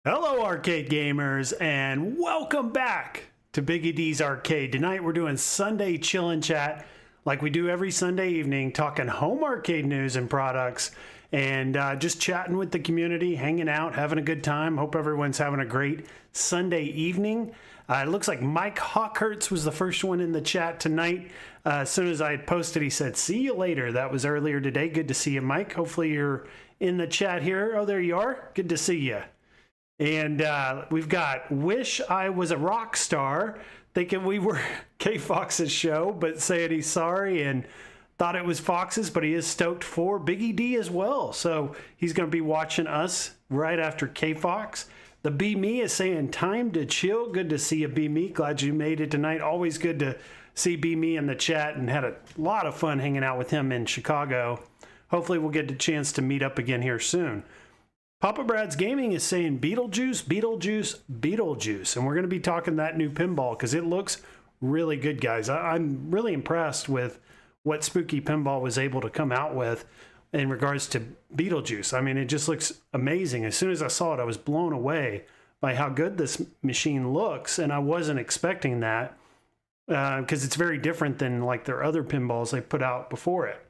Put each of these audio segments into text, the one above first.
Hello arcade gamers, and welcome back to Biggie D's Arcade. Tonight we're doing Sunday Chill and Chat like we do every Sunday evening, talking home arcade news and products, and just chatting with the community, hanging out, having a good time. Hope everyone's having a great Sunday evening. It looks like Mike Hawkhurts was the first one in the chat tonight. As soon as I had posted, he said, "See you later." That was earlier today. Good to see you, Mike. Hopefully you're in the chat here. Oh, there you are. Good to see you. And we've got Wish I Was a Rock Star, thinking we were K Fox's show, but saying he's sorry and thought it was Fox's, but he is stoked for Biggie D as well. So he's going to be watching us right after K Fox. The Be Me is saying time to chill. Good to see you, Be Me. Glad you made it tonight. Always good to see Be Me in the chat, and had a lot of fun hanging out with him in Chicago. Hopefully we'll get the chance to meet up again here soon. Papa Brad's Gaming is saying Beetlejuice, Beetlejuice, Beetlejuice. And we're going to be talking that new pinball because it looks really good, guys. I'm really impressed with what Spooky Pinball was able to come out with in regards to Beetlejuice. I mean, it just looks amazing. As soon as I saw it, I was blown away by how good this machine looks. And I wasn't expecting that because it's very different than like their other pinballs they put out before it.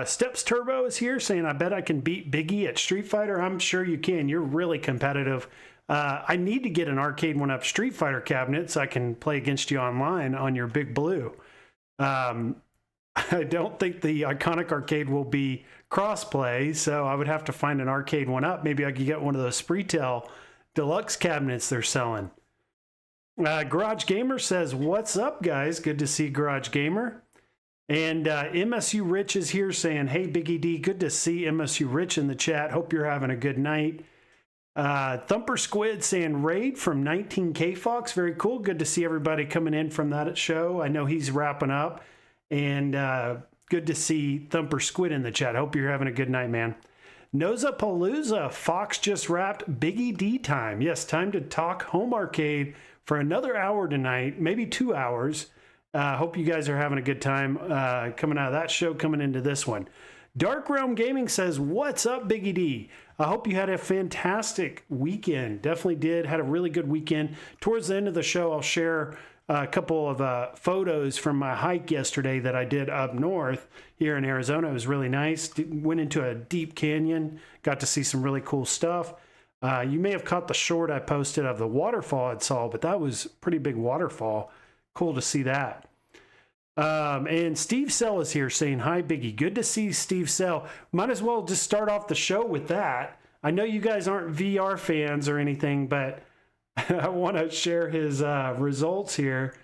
Steps Turbo is here saying, I bet I can beat Biggie at Street Fighter. I'm sure you can. You're really competitive. I need to get an arcade one-up Street Fighter cabinet so I can play against you online on your Big Blue. I don't think the Iconic Arcade will be cross-play, so I would have to find an arcade one-up. Maybe I could get one of those Spreetel deluxe cabinets they're selling. Garage Gamer says, what's up, guys? Good to see Garage Gamer. And MSU Rich is here saying, hey, Biggie D, good to see MSU Rich in the chat. Hope you're having a good night. Thumper Squid saying, Raid from 19K Fox. Very cool. Good to see everybody coming in from that show. I know he's wrapping up. And good to see Thumper Squid in the chat. Hope you're having a good night, man. Noza Palooza, Fox just wrapped Biggie D time. Yes, time to talk home arcade for another hour tonight, maybe 2 hours. Hope you guys are having a good time coming out of that show, coming into this one. Dark Realm Gaming says, what's up, Biggie D? I hope you had a fantastic weekend. Definitely did. Had a really good weekend. Towards the end of the show, I'll share a couple of photos from my hike yesterday that I did up north here in Arizona. It was really nice. Went into a deep canyon. Got to see some really cool stuff. You may have caught the short I posted of the waterfall I saw, but that was a pretty big waterfall. Cool to see that. And Steve Sell is here saying, hi, Biggie. Good to see Steve Sell. Might as well just start off the show with that. I know you guys aren't VR fans or anything, but I want to share his results here.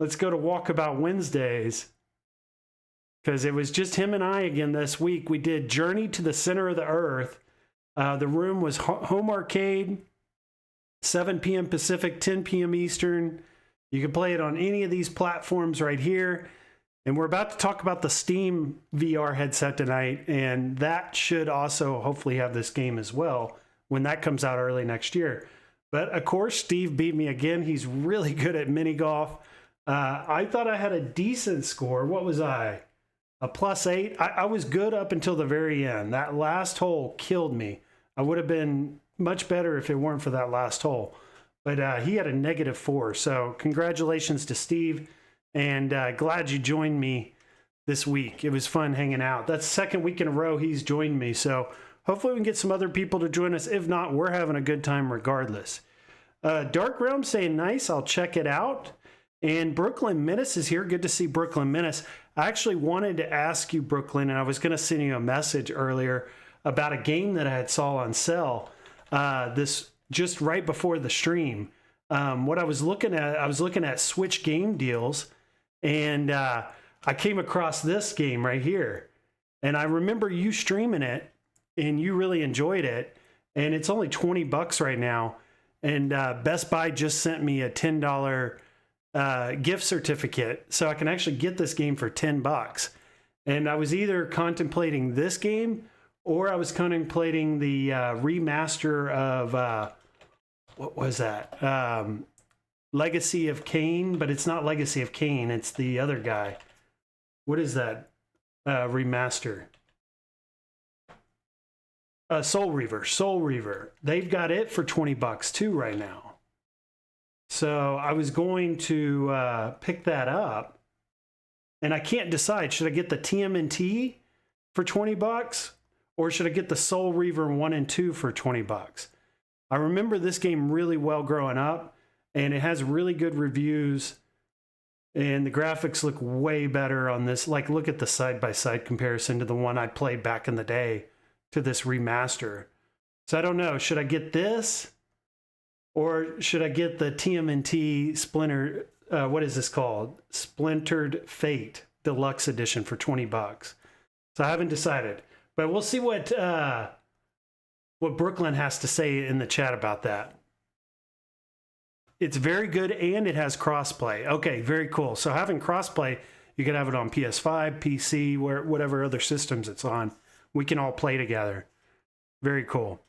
Let's go to Walkabout Wednesdays, because it was just him and I again this week. We did Journey to the Center of the Earth. The room was home arcade, 7 p.m. Pacific, 10 p.m. Eastern. You can play it on any of these platforms right here. And we're about to talk about the Steam VR headset tonight, and that should also hopefully have this game as well when that comes out early next year. But of course, Steve beat me again. He's really good at mini golf. I thought I had a decent score. What was I? A +8. I was good up until the very end. That last hole killed me. I would have been much better if it weren't for that last hole. But he had a -4. So congratulations to Steve. And glad you joined me this week. It was fun hanging out. That's the second week in a row he's joined me. So hopefully we can get some other people to join us. If not, we're having a good time regardless. Dark Realm saying nice. I'll check it out. And Brooklyn Menace is here. Good to see Brooklyn Menace. I actually wanted to ask you, Brooklyn, and I was going to send you a message earlier about a game that I had saw on sale this just right before the stream. What I was looking at Switch game deals, and I came across this game right here. And I remember you streaming it, and you really enjoyed it. And it's only $20 right now. And Best Buy just sent me a $10 gift certificate, so I can actually get this game for $10. And I was either contemplating this game, or I was contemplating the remaster of what was that? Legacy of Kain, but it's not Legacy of Kain. It's the other guy. What is that remaster? Soul Reaver. Soul Reaver. They've got it for $20 too right now. So I was going to pick that up, and I can't decide. Should I get the TMNT for $20, or should I get the Soul Reaver 1 and 2 for $20? I remember this game really well growing up, and it has really good reviews, and the graphics look way better on this. Like, look at the side-by-side comparison to the one I played back in the day to this remaster. So I don't know. Should I get this? Or should I get the TMNT Splinter, what is this called? Splintered Fate Deluxe Edition for $20. So I haven't decided. But we'll see what Brooklyn has to say in the chat about that. It's very good, and it has crossplay. Okay, very cool. So having crossplay, you can have it on PS5, PC, whatever other systems it's on. We can all play together. Very cool.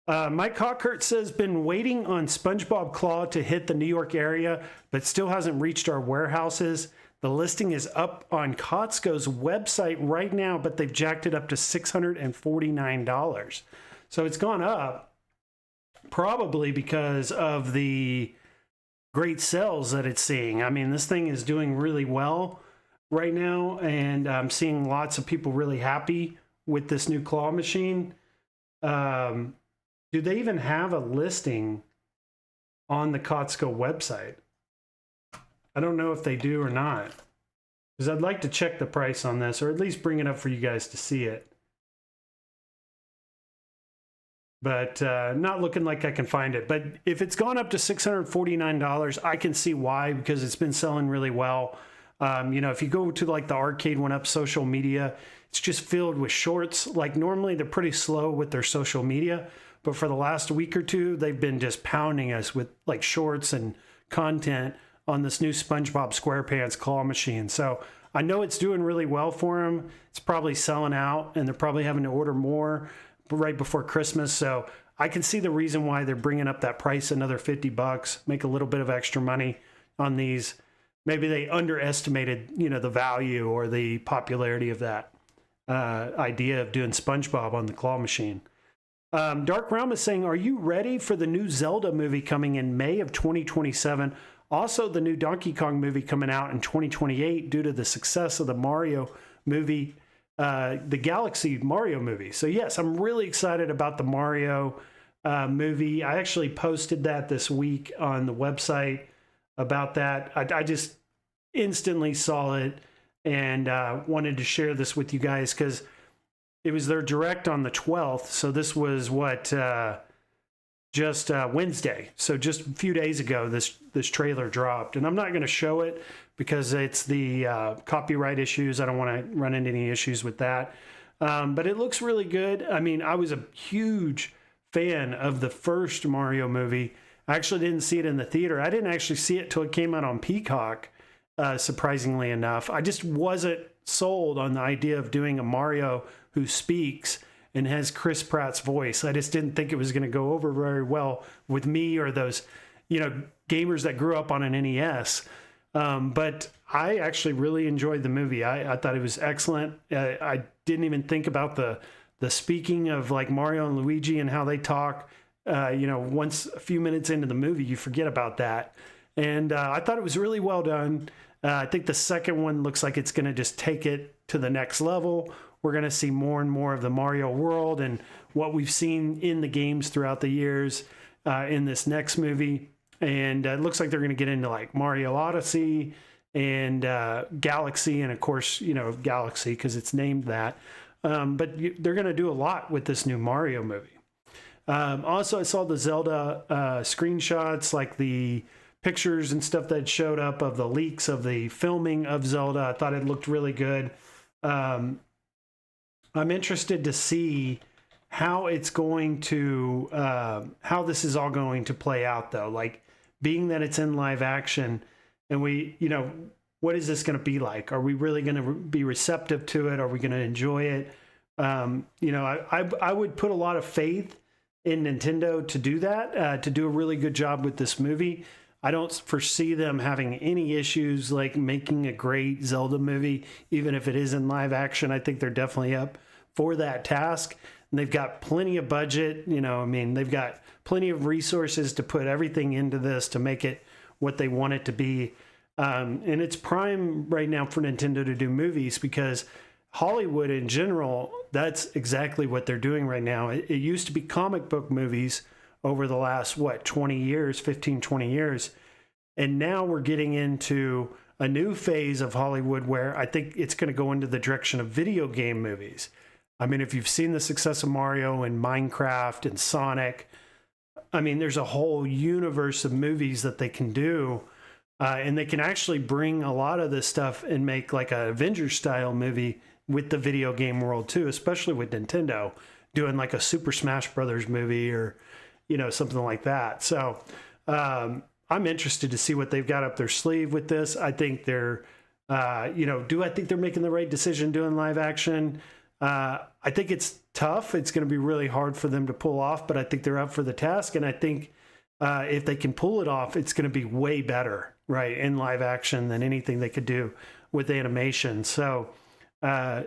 Mike Hawkert says, been waiting on SpongeBob Claw to hit the New York area, but still hasn't reached our warehouses. The listing is up on Costco's website right now, but they've jacked it up to $649. So it's gone up, probably because of the great sales that it's seeing. I mean, this thing is doing really well right now, and I'm seeing lots of people really happy with this new claw machine. Do they even have a listing on the Costco website? I don't know if they do or not, because I'd like to check the price on this, or at least bring it up for you guys to see it. But not looking like I can find it. But if it's gone up to $649, I can see why, because it's been selling really well. You know, if you go to like the Arcade One Up social media, it's just filled with shorts. Like normally they're pretty slow with their social media, but for the last week or two, they've been just pounding us with like shorts and content on this new SpongeBob SquarePants claw machine. So I know it's doing really well for them. It's probably selling out, and they're probably having to order more right before Christmas. So I can see the reason why they're bringing up that price another $50, make a little bit of extra money on these. Maybe they underestimated, you know, the value or the popularity of that idea of doing SpongeBob on the claw machine. Dark Realm is saying, are you ready for the new Zelda movie coming in May of 2027? Also, the new Donkey Kong movie coming out in 2028 due to the success of the Mario movie, the Galaxy Mario movie. So yes, I'm really excited about the Mario movie. I actually posted that this week on the website about that. I just instantly saw it and wanted to share this with you guys because it was their direct on the 12th. So this was what, just Wednesday. So just a few days ago, this trailer dropped, and I'm not going to show it because it's the copyright issues. I don't want to run into any issues with that. But it looks really good. I mean, I was a huge fan of the first Mario movie. I actually didn't see it in the theater. I didn't actually see it till it came out on Peacock, surprisingly enough. I just wasn't sold on the idea of doing a Mario who speaks and has Chris Pratt's voice. I just didn't think it was going to go over very well with me or those, you know, gamers that grew up on an NES. But I actually really enjoyed the movie. I thought it was excellent. I didn't even think about the speaking of like Mario and Luigi and how they talk. Once a few minutes into the movie, you forget about that. And I thought it was really well done. I think the second one looks like it's going to just take it to the next level. We're going to see more and more of the Mario world and what we've seen in the games throughout the years in this next movie. And it looks like they're going to get into like Mario Odyssey and Galaxy, and of course, Galaxy because it's named that. But they're going to do a lot with this new Mario movie. Also, I saw the Zelda screenshots, like the pictures and stuff that showed up of the leaks of the filming of Zelda. I thought it looked really good. I'm interested to see how it's going to, how this is all going to play out, though. Like, being that it's in live action, and what is this going to be like? Are we really going to be receptive to it? Are we going to enjoy it? I would put a lot of faith in Nintendo to do that, to do a really good job with this movie. I don't foresee them having any issues like making a great Zelda movie, even if it is in live action. I think they're definitely up for that task. And they've got plenty of budget. They've got plenty of resources to put everything into this to make it what they want it to be. And it's prime right now for Nintendo to do movies, because Hollywood in general, that's exactly what they're doing right now. It used to be comic book movies over the last, 20 years, 15, 20 years. And now we're getting into a new phase of Hollywood where I think it's going to go into the direction of video game movies. I mean, if you've seen the success of Mario and Minecraft and Sonic, there's a whole universe of movies that they can do. And they can actually bring a lot of this stuff and make like a Avengers style movie with the video game world too, especially with Nintendo doing like a Super Smash Brothers movie or, something like that. So I'm interested to see what they've got up their sleeve with this. I think they're, do I think they're making the right decision doing live action? I think it's tough. It's going to be really hard for them to pull off, but I think they're up for the task. And I think if they can pull it off, it's going to be way better, right, in live action than anything they could do with animation. So I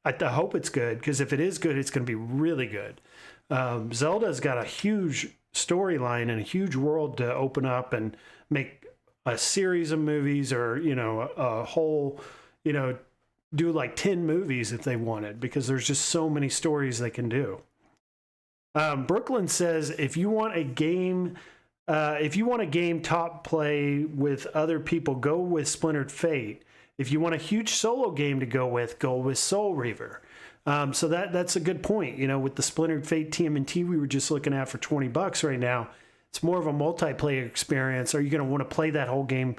hope it's good, because if it is good, it's going to be really good. Zelda's got a huge storyline and a huge world to open up and make a series of movies, or, a whole, do like 10 movies if they wanted, because there's just so many stories they can do. Brooklyn says, if you want a game top play with other people, go with Splintered Fate. If you want a huge solo game to go with Soul Reaver. So that's a good point. With the Splintered Fate TMNT we were just looking at for $20 right now, it's more of a multiplayer experience. Are you going to want to play that whole game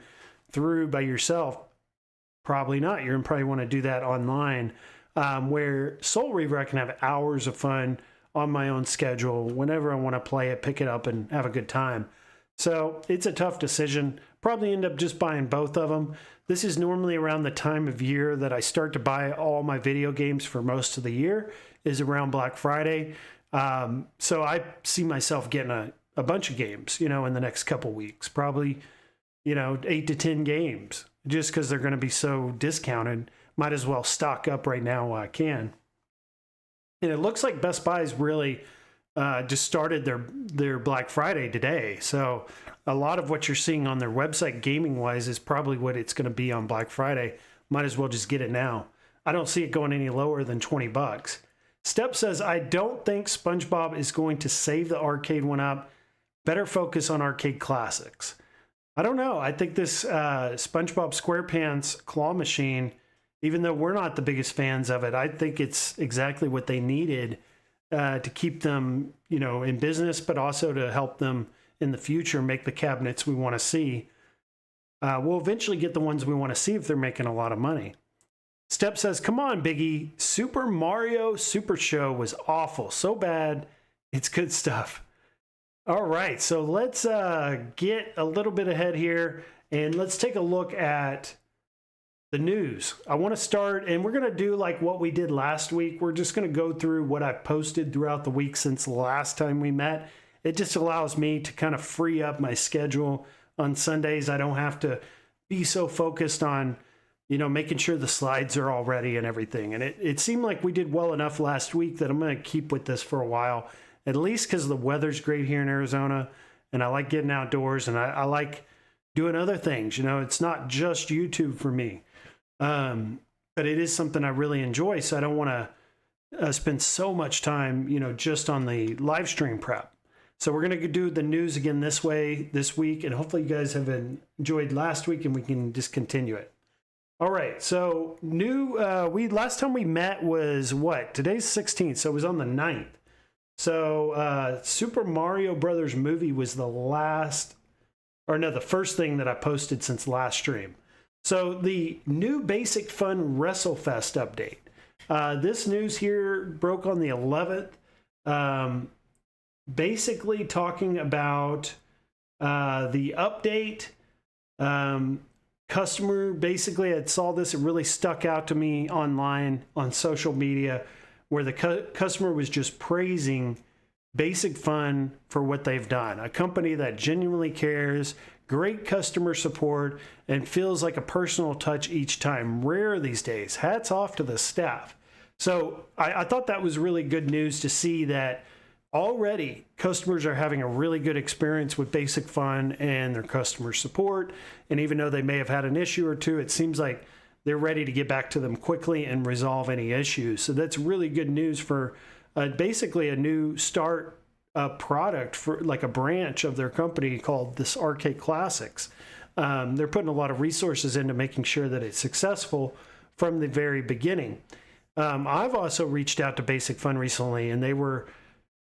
through by yourself? Probably not. You're going to probably want to do that online. Where Soul Reaver, I can have hours of fun on my own schedule. Whenever I want to play it, pick it up and have a good time. So it's a tough decision. Probably end up just buying both of them. This is normally around the time of year that I start to buy all my video games for most of the year, is around Black Friday. So I see myself getting a bunch of games, in the next couple weeks, probably, 8 to 10 games, just because they're going to be so discounted. Might as well stock up right now while I can. And it looks like Best Buy's really just started their Black Friday today. So a lot of what you're seeing on their website gaming-wise is probably what it's going to be on Black Friday. Might as well just get it now. I don't see it going any lower than $20. Step says, I don't think SpongeBob is going to save the arcade one up. Better focus on arcade classics. I don't know. I think this SpongeBob SquarePants claw machine, even though we're not the biggest fans of it, I think it's exactly what they needed to keep them, in business, but also to help them in the future make the cabinets we want to see. We'll eventually get the ones we want to see if they're making a lot of money. Step says, come on, Biggie. Super Mario Super Show was awful. So bad, it's good stuff. All right, so let's get a little bit ahead here, and let's take a look at the news. I want to start, and we're going to do like what we did last week. We're just going to go through what I've posted throughout the week since the last time we met. It just allows me to kind of free up my schedule on Sundays. I don't have to be so focused on, making sure the slides are all ready and everything. And it seemed like we did well enough last week that I'm going to keep with this for a while, at least because the weather's great here in Arizona. And I like getting outdoors, and I like doing other things. It's not just YouTube for me. But it is something I really enjoy. So I don't want to spend so much time, just on the live stream prep. So we're going to do the news again this week. And hopefully you guys have enjoyed last week and we can just continue it. All right. So last time we met was what? Today's 16th. So it was on the 9th. So Super Mario Brothers movie was the first thing that I posted since last stream. So the new Basic Fun WrestleFest update. This news here broke on the 11th. Basically talking about the update. Customer, basically, I saw this. It really stuck out to me online on social media, where the customer was just praising Basic Fun for what they've done. A company that genuinely cares, great customer support, and feels like a personal touch each time. Rare these days. Hats off to the staff. So I thought that was really good news to see that already customers are having a really good experience with Basic Fun and their customer support. And even though they may have had an issue or two, it seems like they're ready to get back to them quickly and resolve any issues. So that's really good news for basically a new start product for like a branch of their company called this Arcade Classics. They're putting a lot of resources into making sure that it's successful from the very beginning. I've also reached out to Basic Fun recently, and they were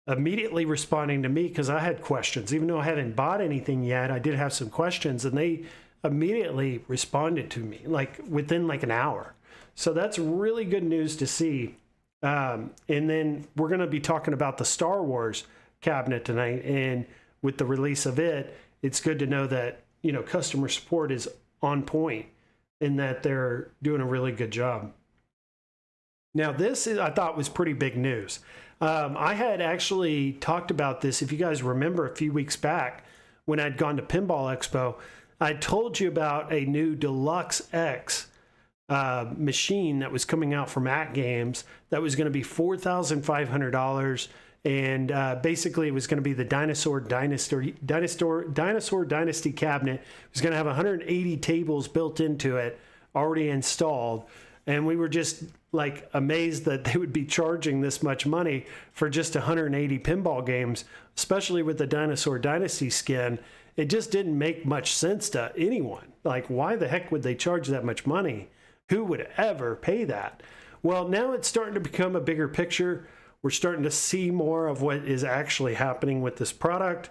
immediately responding to me because I had questions. Even though I hadn't bought anything yet, I did have some questions, and they immediately responded to me like within like an hour. So that's really good news to see. And then we're going to be talking about the Star Wars cabinet tonight, and with the release of it, it's good to know that customer support is on point and that they're doing a really good job. Now I thought was pretty big news. I had actually talked about this, if you guys remember, a few weeks back when I'd gone to Pinball Expo. I told you about a new Deluxe X machine that was coming out from AtGames that was going to be $4,500, and basically it was going to be the Dinosaur Dynasty cabinet. It was going to have 180 tables built into it, already installed. And we were just like amazed that they would be charging this much money for just 180 pinball games, especially with the Dinosaur Dynasty skin. It just didn't make much sense to anyone. Like, why the heck would they charge that much money? Who would ever pay that? Well, now it's starting to become a bigger picture. We're starting to see more of what is actually happening with this product.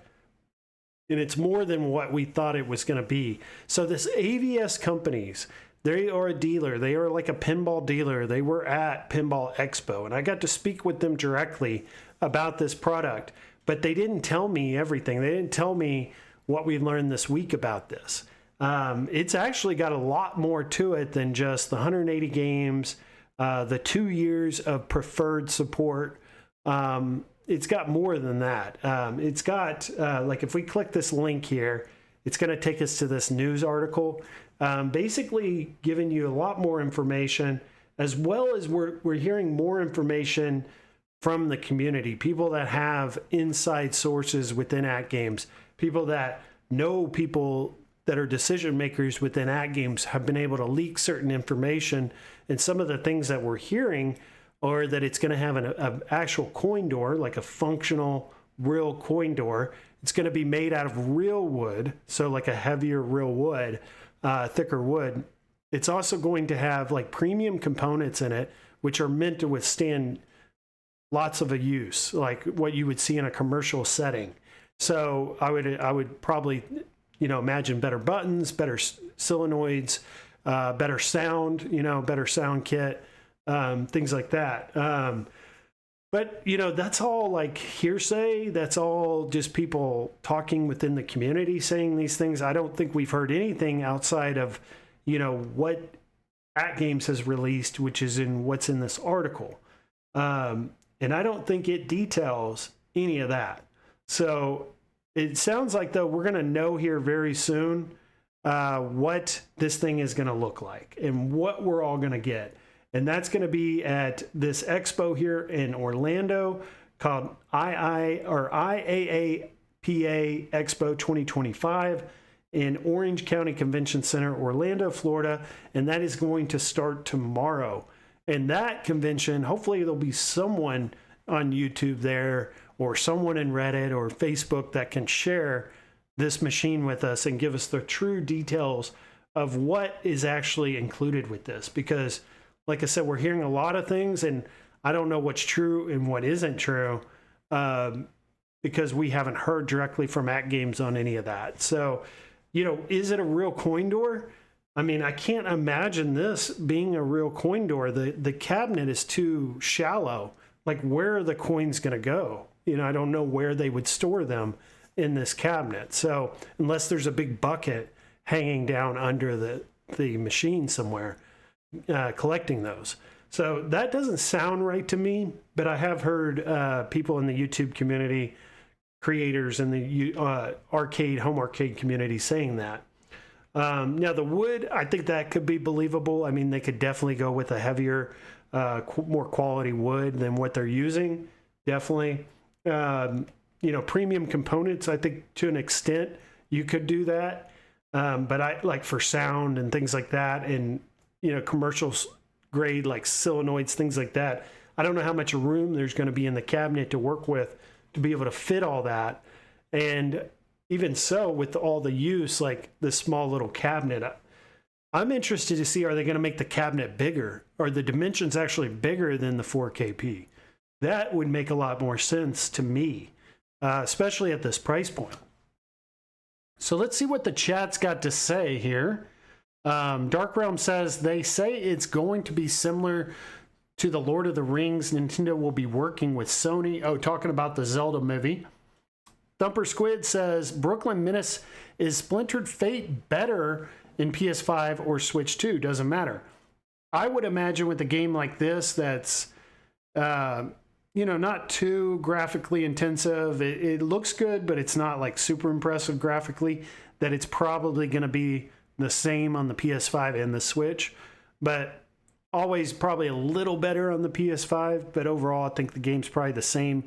And it's more than what we thought it was going to be. So this AVS Companies, they are a dealer. They are like a pinball dealer. They were at Pinball Expo, and I got to speak with them directly about this product, but they didn't tell me everything. They didn't tell me what we learned this week about this. It's actually got a lot more to it than just the 180 games, the 2 years of preferred support. It's got more than that. It's got, like if we click this link here, it's going to take us to this news article, basically giving you a lot more information, as well as we're hearing more information from the community, people that have inside sources within AtGames, people that know people that are decision makers within AtGames have been able to leak certain information. And some of the things that we're hearing are that it's going to have an actual coin door, like a functional real coin door. It's going to be made out of real wood, so like a heavier real wood, thicker wood. It's also going to have like premium components in it, which are meant to withstand lots of a use, like what you would see in a commercial setting. So I would probably, imagine better buttons, better solenoids, better sound, better sound kit, things like that. But, that's all like hearsay. That's all just people talking within the community saying these things. I don't think we've heard anything outside of, what AtGames has released, which is what's in this article. And I don't think it details any of that. So it sounds like, though, we're going to know here very soon what this thing is going to look like and what we're all going to get. And that's going to be at this expo here in Orlando called IAAPA Expo 2025 in Orange County Convention Center, Orlando, Florida. And that is going to start tomorrow. And that convention, hopefully there'll be someone on YouTube there or someone in Reddit or Facebook that can share this machine with us and give us the true details of what is actually included with this. Because like I said, we're hearing a lot of things and I don't know what's true and what isn't true because we haven't heard directly from AtGames on any of that. So, you know, is it a real coin door? I mean, I can't imagine this being a real coin door. The cabinet is too shallow. Like, where are the coins going to go? You know, I don't know where they would store them in this cabinet. So unless there's a big bucket hanging down under the machine somewhere, collecting those. So that doesn't sound right to me, but I have heard people in the YouTube community, creators in the home arcade community saying that. Now the wood, I think that could be believable. I mean, they could definitely go with a heavier, more quality wood than what they're using. Definitely. You know, premium components, I think to an extent you could do that. But I like for sound and things like that, and, you know, commercial grade like solenoids, things like that. I don't know how much room there's going to be in the cabinet to work with to be able to fit all that. And even so, with all the use, like this small little cabinet, I'm interested to see, are they going to make the cabinet bigger? Are the dimensions actually bigger than the 4KP? That would make a lot more sense to me, especially at this price point. So let's see what the chat's got to say here. Dark Realm says, they say it's going to be similar to the Lord of the Rings. Nintendo will be working with Sony. Oh, talking about the Zelda movie. Thumper Squid says, Brooklyn Menace is Splintered Fate better in PS5 or Switch 2? Doesn't matter. I would imagine with a game like this that's, you know, not too graphically intensive. It looks good, but it's not like super impressive graphically, that it's probably going to be the same on the PS5 and the Switch, but always probably a little better on the PS5. But overall, I think the game's probably the same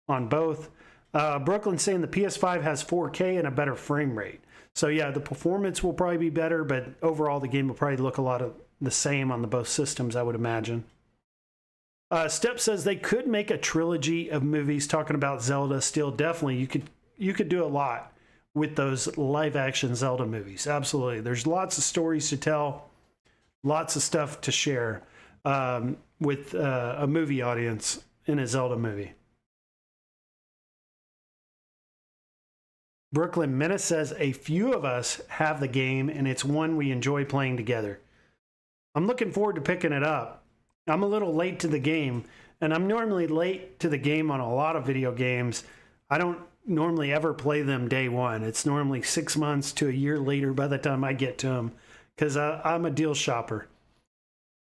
on both. Brooklyn saying the PS5 has 4K and a better frame rate. So yeah, the performance will probably be better, but overall the game will probably look a lot of the same on the both systems, I would imagine. Step says they could make a trilogy of movies talking about Zelda. Still, definitely, you could do a lot with those live action Zelda movies. Absolutely. There's lots of stories to tell, lots of stuff to share with a movie audience in a Zelda movie. Brooklyn Menace says a few of us have the game and it's one we enjoy playing together. I'm looking forward to picking it up. I'm a little late to the game, and I'm normally late to the game on a lot of video games. I don't normally ever play them day one. It's normally 6 months to a year later by the time I get to them, because I'm a deal shopper.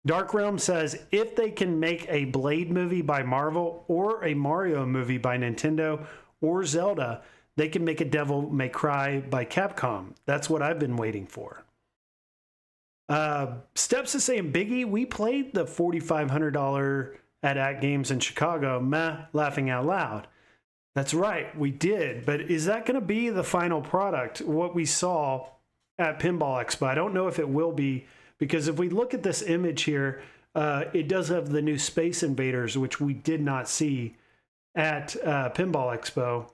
Dark Realm says, if they can make a Blade movie by Marvel or a Mario movie by Nintendo or Zelda, they can make a Devil May Cry by Capcom. That's what I've been waiting for. Steps is saying, Biggie, we played the $4,500 at AtGames in Chicago. Meh, laughing out loud. That's right, we did. But is that going to be the final product, what we saw at Pinball Expo? I don't know if it will be, because if we look at this image here, it does have the new Space Invaders, which we did not see at Pinball Expo.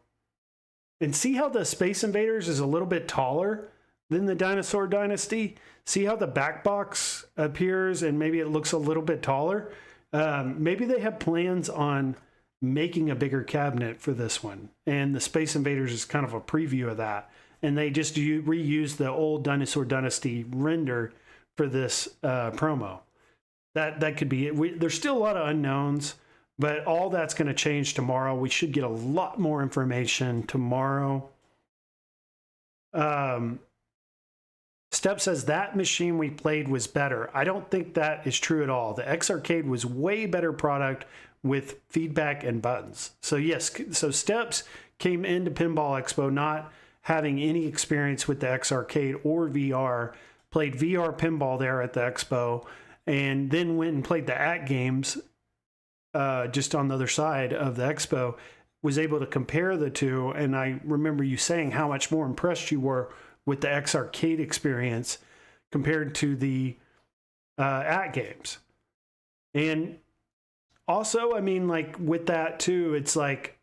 And see how the Space Invaders is a little bit taller than the Dinosaur Dynasty? See how the back box appears and maybe it looks a little bit taller? Maybe they have plans on making a bigger cabinet for this one. And the Space Invaders is kind of a preview of that. And they just reused the old Dinosaur Dynasty render for this promo. That could be it. There's still a lot of unknowns, but all that's going to change tomorrow. We should get a lot more information tomorrow. Step says that machine we played was better. I don't think that is true at all. The X Arcade was way better product with feedback and buttons. So yes, so Steps came into Pinball Expo not having any experience with the X Arcade or VR. Played VR pinball there at the expo, and then went and played the AtGames just on the other side of the expo. Was able to compare the two, and I remember you saying how much more impressed you were with the X Arcade experience compared to the AtGames. And also, I mean, like with that too, it's like,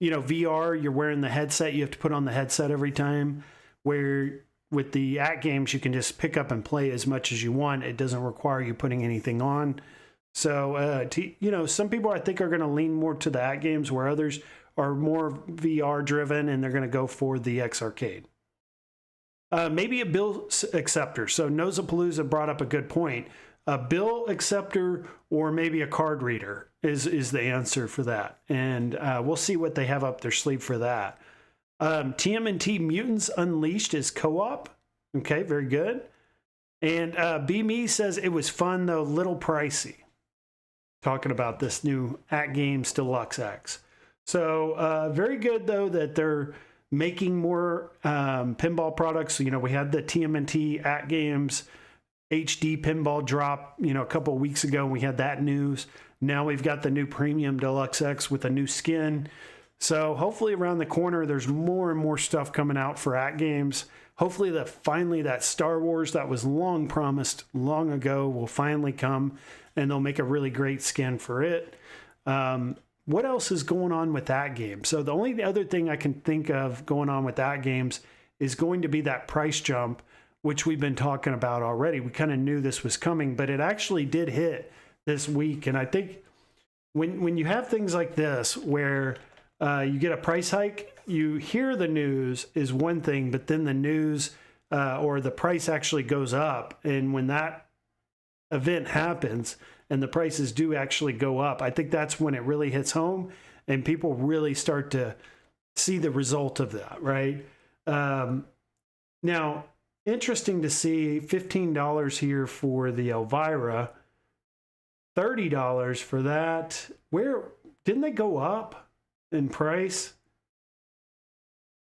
you know, VR, you're wearing the headset, you have to put on the headset every time, where with the AtGames, you can just pick up and play as much as you want. It doesn't require you putting anything on. So, you know, some people I think are going to lean more to the AtGames, where others are more VR driven and they're going to go for the X Arcade. Maybe a bill acceptor. So Nosapalooza brought up a good point. A bill acceptor or maybe a card reader is the answer for that. And we'll see what they have up their sleeve for that. TMNT Mutants Unleashed is co-op. Okay, very good. And B-Me says it was fun, though little pricey. Talking about this new AtGames Deluxe X. So very good, though, that they're making more pinball products. You know, we had the TMNT AtGames HD pinball drop, you know, a couple of weeks ago. We had that news. Now we've got the new Premium Deluxe X with a new skin. So hopefully around the corner, there's more and more stuff coming out for AtGames. Hopefully that finally that Star Wars that was long promised long ago will finally come, and they'll make a really great skin for it. What else is going on with AtGames? So the only other thing I can think of going on with AtGames is going to be that price jump, which we've been talking about already. We kind of knew this was coming, but it actually did hit this week. And I think when you have things like this where you get a price hike, you hear the news is one thing, but then the news or the price actually goes up. And when that event happens and the prices do actually go up, I think that's when it really hits home and people really start to see the result of that, right? Now, interesting to see $15 here for the Elvira, $30 for that. Where didn't they go up in price?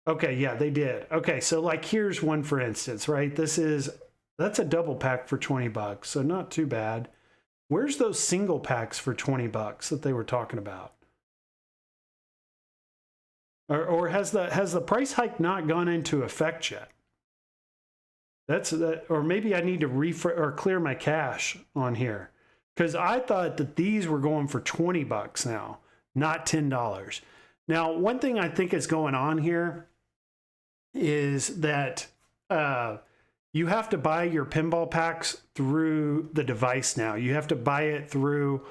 Okay, yeah, they did. Okay, so like here's one for instance, right? That's a double pack for $20, so not too bad. Where's those single packs for $20 that they were talking about? Or has the price hike not gone into effect yet? Or maybe I need to clear my cache on here, because I thought that these were going for $20 now, not $10. Now, one thing I think is going on here is that you have to buy your pinball packs through the device now. You have to buy it through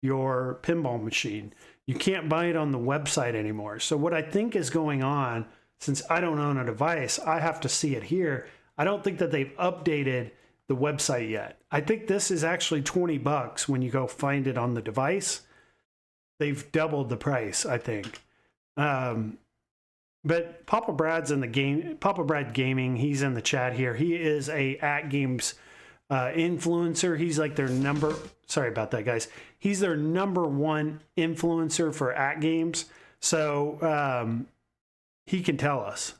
your pinball machine. You can't buy it on the website anymore. So what I think is going on, since I don't own a device, I have to see it here. I don't think that they've updated the website yet. I think this is actually $20 when you go find it on the device. They've doubled the price, I think. But Papa Brad's in the game. Papa Brad Gaming, he's in the chat here. He is a AtGames influencer. He's like their sorry about that, guys. He's their #1 influencer for AtGames. So he can tell us.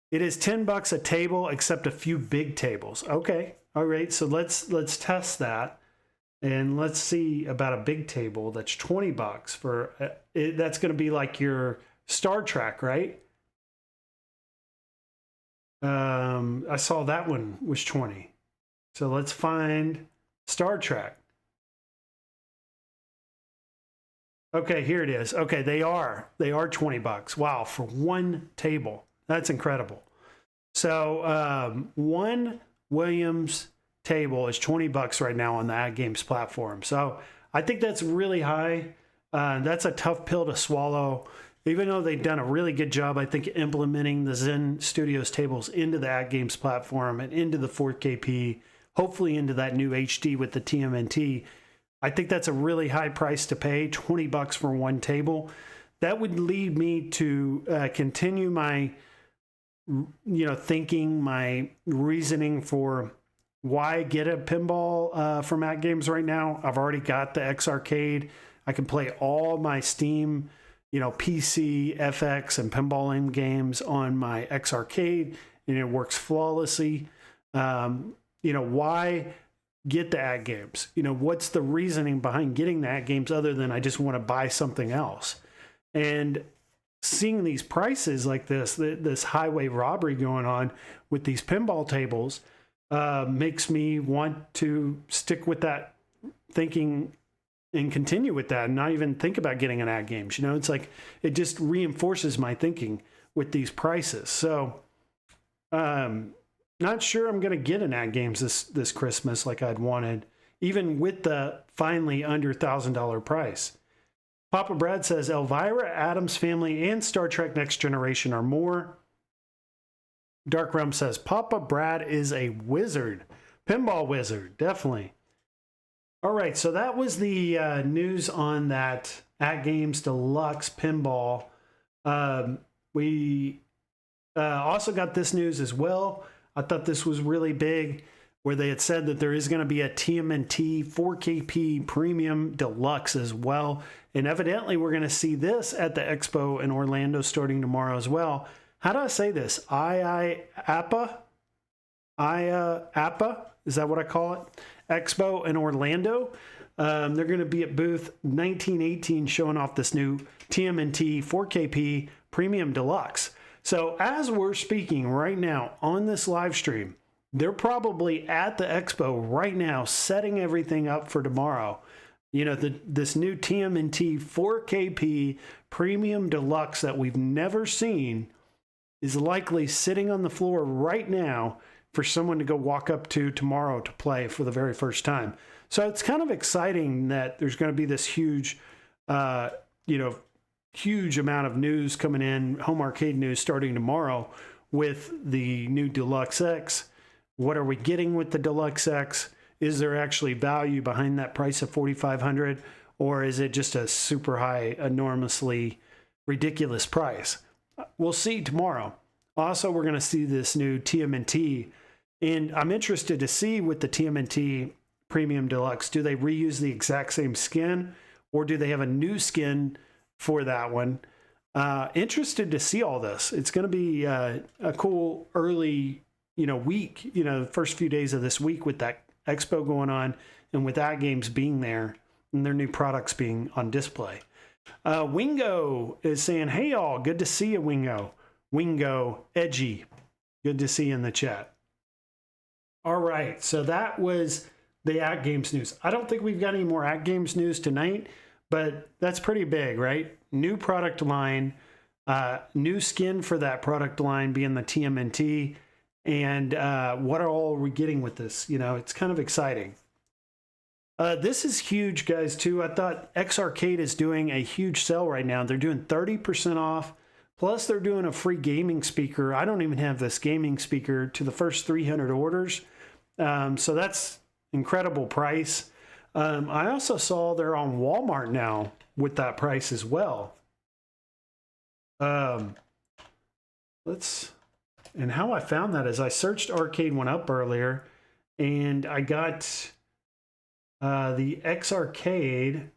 It is $10 a table, except a few big tables. Okay, all right. So let's test that, and let's see about a big table. That's $20 for. That's going to be like your Star Trek, right? I saw that one was 20. So let's find Star Trek. Okay, here it is. Okay, they are $20. Wow, for one table. That's incredible. So one Williams table is $20 right now on the AtGames platform. So I think that's really high. That's a tough pill to swallow. Even though they've done a really good job, I think, implementing the Zen Studios tables into the AtGames platform and into the 4KP, hopefully into that new HD with the TMNT. I think that's a really high price to pay, $20 for one table. That would lead me to continue my, thinking, my reasoning for why get a pinball from AtGames right now. I've already got the X Arcade. I can play all my Steam PC, FX, and pinballing games on my X Arcade, and it works flawlessly. Why get the AtGames? What's the reasoning behind getting the AtGames other than I just want to buy something else? And seeing these prices like this highway robbery going on with these pinball tables makes me want to stick with that thinking and continue with that and not even think about getting an AtGames. It's like it just reinforces my thinking with these prices. So not sure I'm going to get an AtGames this Christmas like I'd wanted, even with the finally under $1,000 price. Papa Brad says Elvira, Addams Family, and Star Trek Next Generation are more. Dark Realm says Papa Brad is a wizard. Pinball wizard, definitely. All right, so that was the news on that AtGames Deluxe Pinball. We also got this news as well. I thought this was really big, where they had said that there is going to be a TMNT 4KP Premium Deluxe as well. And evidently, we're going to see this at the Expo in Orlando starting tomorrow as well. How do I say this? IAAPA? IAAPA? Is that what I call it? Expo in Orlando. They're going to be at booth 1918 showing off this new TMNT 4KP Premium Deluxe. So as we're speaking right now on this live stream, they're probably at the expo right now setting everything up for tomorrow. This new TMNT 4KP Premium Deluxe that we've never seen is likely sitting on the floor right now for someone to go walk up to tomorrow to play for the very first time. So it's kind of exciting that there's going to be this huge amount of news coming in, home arcade news starting tomorrow with the new Deluxe X. What are we getting with the Deluxe X? Is there actually value behind that price of $4,500, or is it just a super high, enormously ridiculous price? We'll see tomorrow. Also, we're going to see this new TMNT, and I'm interested to see with the TMNT Premium Deluxe, do they reuse the exact same skin, or do they have a new skin for that one? Interested to see all this. It's going to be a cool early week, the first few days of this week with that expo going on and with AtGames being there and their new products being on display. Wingo is saying, hey y'all, good to see you, Wingo. Wingo Edgy, good to see you in the chat. All right, so that was the AtGames news. I don't think we've got any more AtGames news tonight, but that's pretty big, right? New product line, new skin for that product line being the TMNT, and what all are we getting with this? It's kind of exciting. This is huge, guys, too. I thought X Arcade is doing a huge sale right now. They're doing 30% off, plus they're doing a free gaming speaker. I don't even have this gaming speaker to the first 300 orders. So that's incredible price. I also saw they're on Walmart now with that price as well. And how I found that is I searched Arcade One Up earlier, and I got the X Arcade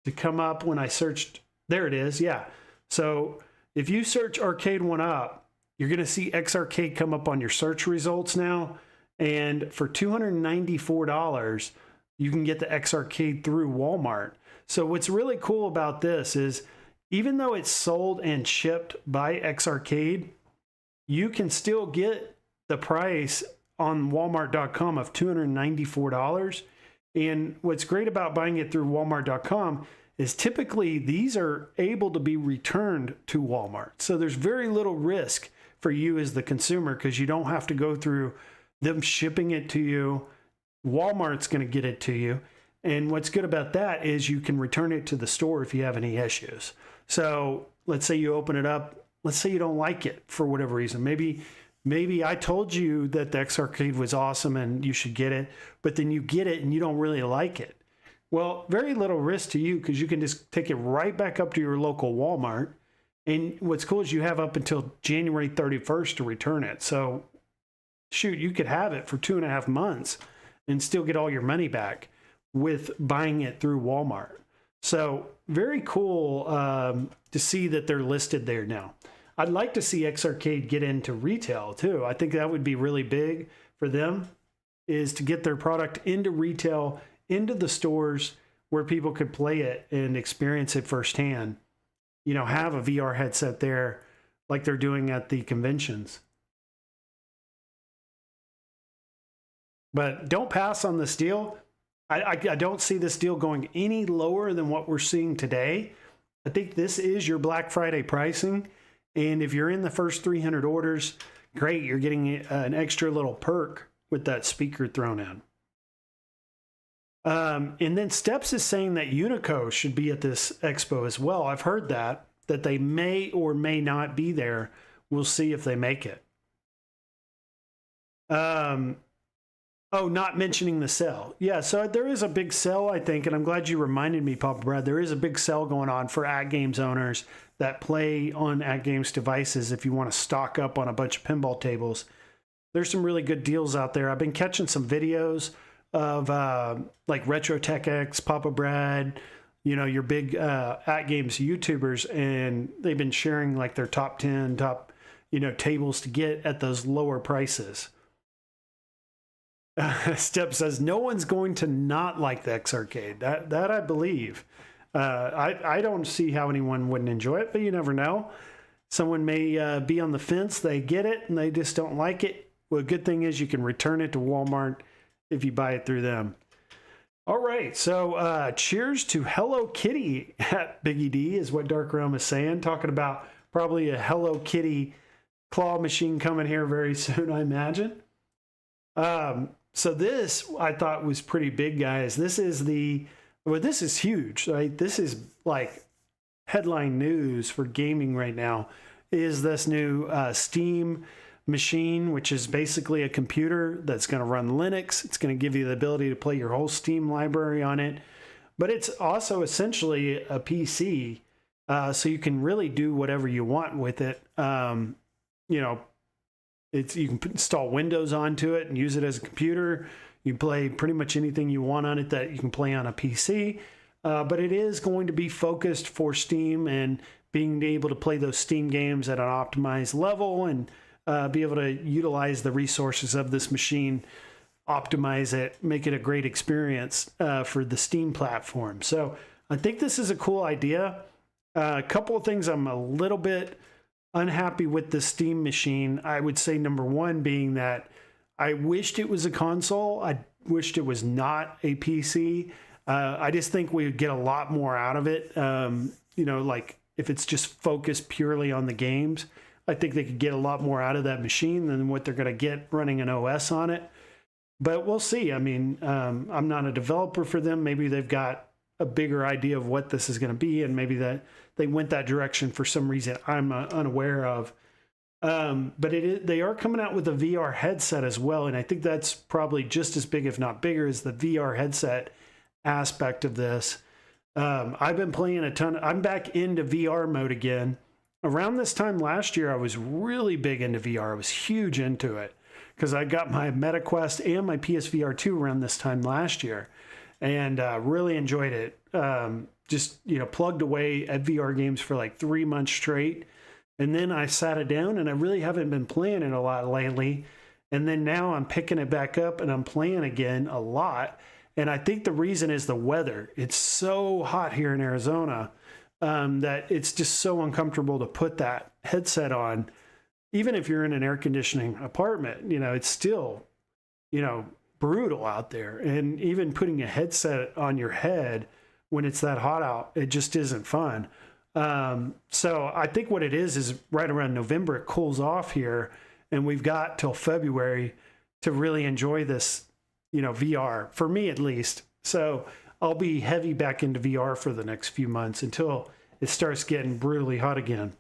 to come up when I searched. There it is. Yeah. So if you search Arcade One Up, you're going to see X Arcade come up on your search results now. And for $294, you can get the X Arcade through Walmart. So what's really cool about this is even though it's sold and shipped by X Arcade, you can still get the price on Walmart.com of $294. And what's great about buying it through Walmart.com is typically these are able to be returned to Walmart. So there's very little risk for you as the consumer because you don't have to go through them shipping it to you. Walmart's going to get it to you. And what's good about that is you can return it to the store if you have any issues. So let's say you open it up. Let's say you don't like it for whatever reason. Maybe I told you that the X Arcade was awesome and you should get it, but then you get it and you don't really like it. Well, very little risk to you because you can just take it right back up to your local Walmart. And what's cool is you have up until January 31st to return it. So shoot, you could have it for 2.5 months and still get all your money back with buying it through Walmart. So very cool to see that they're listed there now. I'd like to see Xarcade get into retail too. I think that would be really big for them, is to get their product into retail, into the stores where people could play it and experience it firsthand. You know, have a VR headset there like they're doing at the conventions. But don't pass on this deal. I don't see this deal going any lower than what we're seeing today. I think this is your Black Friday pricing. And if you're in the first 300 orders, great, you're getting an extra little perk with that speaker thrown in. And then Steps is saying that Unico should be at this expo as well. I've heard that they may or may not be there. We'll see if they make it. Oh, not mentioning the sale. Yeah, so there is a big sale, I think, and I'm glad you reminded me, Papa Brad. There is a big sale going on for AtGames owners that play on AtGames devices if you want to stock up on a bunch of pinball tables. There's some really good deals out there. I've been catching some videos of like Retrotech X, Papa Brad, you know, your big AtGames YouTubers, and they've been sharing like their top 10, tables to get at those lower prices. Step says no one's going to not like the Xarcade. That I believe. I don't see how anyone wouldn't enjoy it, but you never know. Someone may be on the fence. They get it and they just don't like it. Well, good thing is you can return it to Walmart if you buy it through them. All right, so cheers to Hello Kitty at Biggie D is what Dark Realm is saying. Talking about probably a Hello Kitty claw machine coming here very soon, I imagine. So this I thought was pretty big, guys. This is this is huge, right? This is like headline news for gaming right now. Is this new Steam machine, which is basically a computer that's going to run Linux. It's going to give you the ability to play your whole Steam library on it, but it's also essentially a PC, so you can really do whatever you want with it. You can install Windows onto it and use it as a computer. You play pretty much anything you want on it that you can play on a PC. But it is going to be focused for Steam and being able to play those Steam games at an optimized level and be able to utilize the resources of this machine, optimize it, make it a great experience for the Steam platform. So I think this is a cool idea. A couple of things I'm a little bit unhappy with the Steam machine. I would say number one being that I wished it was a console. I wished it was not a PC. I just think we would get a lot more out of it. Like if it's just focused purely on the games, I think they could get a lot more out of that machine than what they're going to get running an OS on it. But we'll see. I mean, I'm not a developer for them. Maybe they've got a bigger idea of what this is going to be, and maybe that they went that direction for some reason I'm unaware of. But they are coming out with a VR headset as well, and I think that's probably just as big, if not bigger, as the VR headset aspect of this. I've been playing a ton. I'm back into VR mode again. Around this time last year, I was really big into VR. I was huge into it because I got my MetaQuest and my PSVR 2 around this time last year, and really enjoyed it. Just plugged away at VR games for like 3 months straight. And then I sat it down, and I really haven't been playing it a lot lately. And then now I'm picking it back up and I'm playing again a lot. And I think the reason is the weather. It's so hot here in Arizona that it's just so uncomfortable to put that headset on. Even if you're in an air conditioning apartment, it's still, brutal out there. And even putting a headset on your head when it's that hot out, it just isn't fun. So I think what it is right around November, it cools off here, and we've got till February to really enjoy this, VR, for me at least. So I'll be heavy back into VR for the next few months until it starts getting brutally hot again.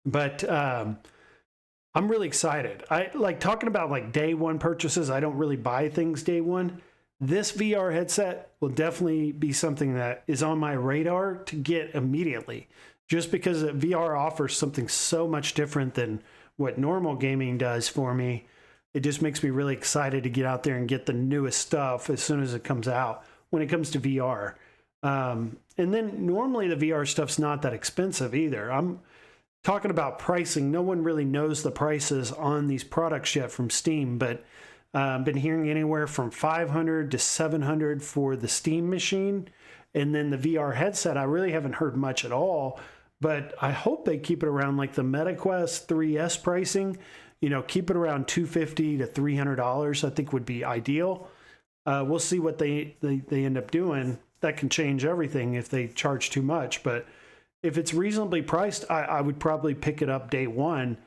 But I'm really excited. I like talking about like day one purchases. I don't really buy things day one. This VR headset will definitely be something that is on my radar to get immediately, just because VR offers something so much different than what normal gaming does for me. It just makes me really excited to get out there and get the newest stuff as soon as it comes out when it comes to VR. And then normally the VR stuff's not that expensive either. I'm talking about pricing. No one really knows the prices on these products yet from Steam, but been hearing anywhere from $500 to $700 for the Steam machine. And then the VR headset, I really haven't heard much at all, but I hope they keep it around like the MetaQuest 3S pricing. You know, keep it around $250 to $300, I think would be ideal. We'll see what they end up doing. That can change everything if they charge too much. But if it's reasonably priced, I would probably pick it up day one.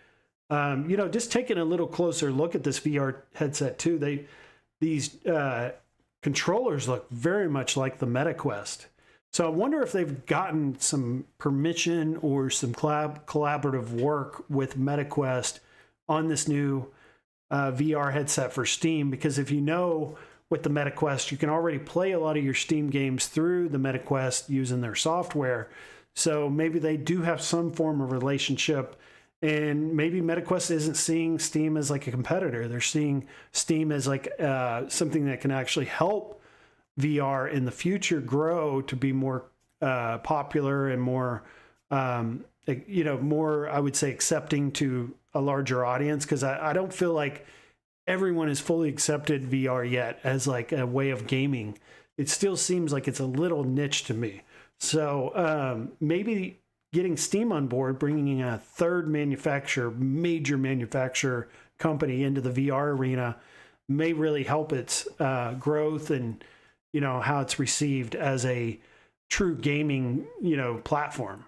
You know, just taking a little closer look at this VR headset too. These controllers look very much like the MetaQuest. So I wonder if they've gotten some permission or some collaborative work with MetaQuest on this new VR headset for Steam. Because if you know, with the MetaQuest, you can already play a lot of your Steam games through the MetaQuest using their software. So maybe they do have some form of relationship, and maybe MetaQuest isn't seeing Steam as like a competitor. They're seeing Steam as like something that can actually help VR in the future grow to be more popular and more, you know, more, I would say, accepting to a larger audience. Because I don't feel like everyone has fully accepted VR yet as like a way of gaming. It still seems like it's a little niche to me. So maybe getting Steam on board, bringing a third manufacturer, major manufacturer company into the VR arena may really help its growth and, you know, how it's received as a true gaming, you know, platform.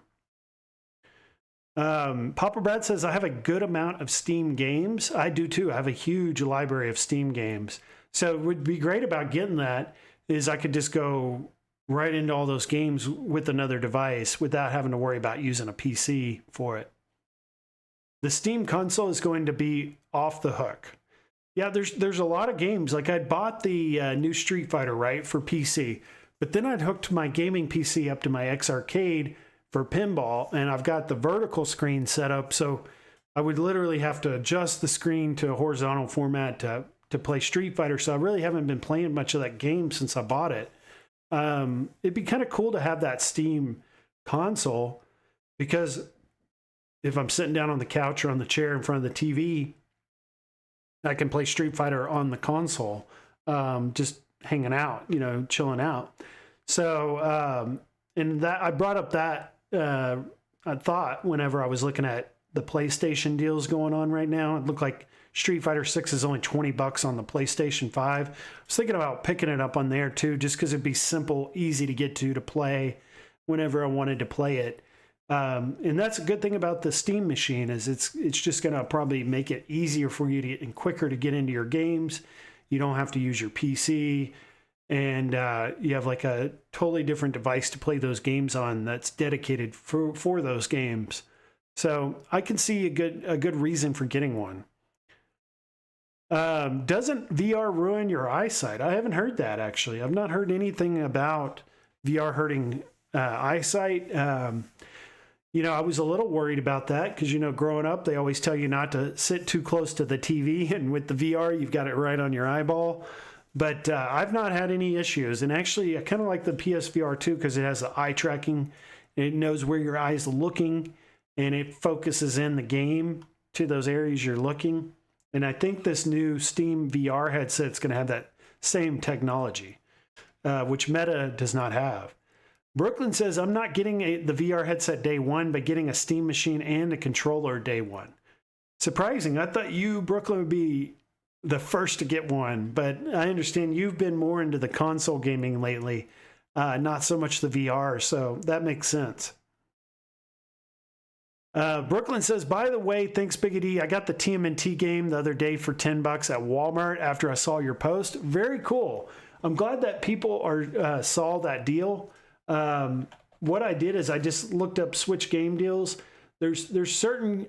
Papa Brad says, I have a good amount of Steam games. I do too. I have a huge library of Steam games. So it would be great about getting that is I could just go right into all those games with another device without having to worry about using a PC for it. The Steam console is going to be off the hook. Yeah, there's a lot of games. Like I'd bought the new Street Fighter, right, for PC, but then I'd hooked my gaming PC up to my X Arcade for pinball, and I've got the vertical screen set up, so I would literally have to adjust the screen to a horizontal format to play Street Fighter. So I really haven't been playing much of that game since I bought it. It'd be kind of cool to have that Steam console, because if I'm sitting down on the couch or on the chair in front of the TV, I can play Street Fighter on the console, just hanging out, you know, chilling out. So, and that I brought up that I thought whenever I was looking at the PlayStation deals going on right now, it looked like Street Fighter 6 is only $20 on the PlayStation 5. I was thinking about picking it up on there too, just because it'd be simple, easy to get to play whenever I wanted to play it. And that's a good thing about the Steam machine is it's just going to probably make it easier for you to get and quicker to get into your games. You don't have to use your PC, and you have like a totally different device to play those games on that's dedicated for those games. So I can see a good reason for getting one. Doesn't VR ruin your eyesight? I haven't heard that, actually. I've not heard anything about VR hurting eyesight. You know, I was a little worried about that because, you know, growing up, they always tell you not to sit too close to the TV. And with the VR, you've got it right on your eyeball. But I've not had any issues. And actually, I kind of like the PSVR too because it has the eye tracking. It knows where your eye's looking, and it focuses in the game to those areas you're looking. And I think this new Steam VR headset is going to have that same technology, which Meta does not have. Brooklyn says, I'm not getting the VR headset day one, but getting a Steam machine and a controller day one. Surprising. I thought you, Brooklyn, would be the first to get one, but I understand you've been more into the console gaming lately, not so much the VR, so that makes sense. Brooklyn says, by the way, thanks, Biggie D. I got the TMNT game the other day for $10 at Walmart after I saw your post. Very cool. I'm glad that people saw that deal. What I did is I just looked up Switch game deals. There's certain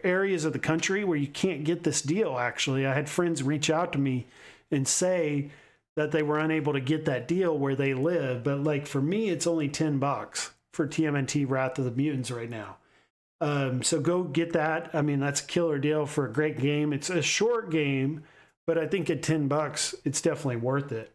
areas of the country where you can't get this deal. Actually, I had friends reach out to me and say that they were unable to get that deal where they live. But like for me, it's only $10 for TMNT Wrath of the Mutants right now. So go get that. I mean, that's a killer deal for a great game. It's a short game, but I think at $10, it's definitely worth it.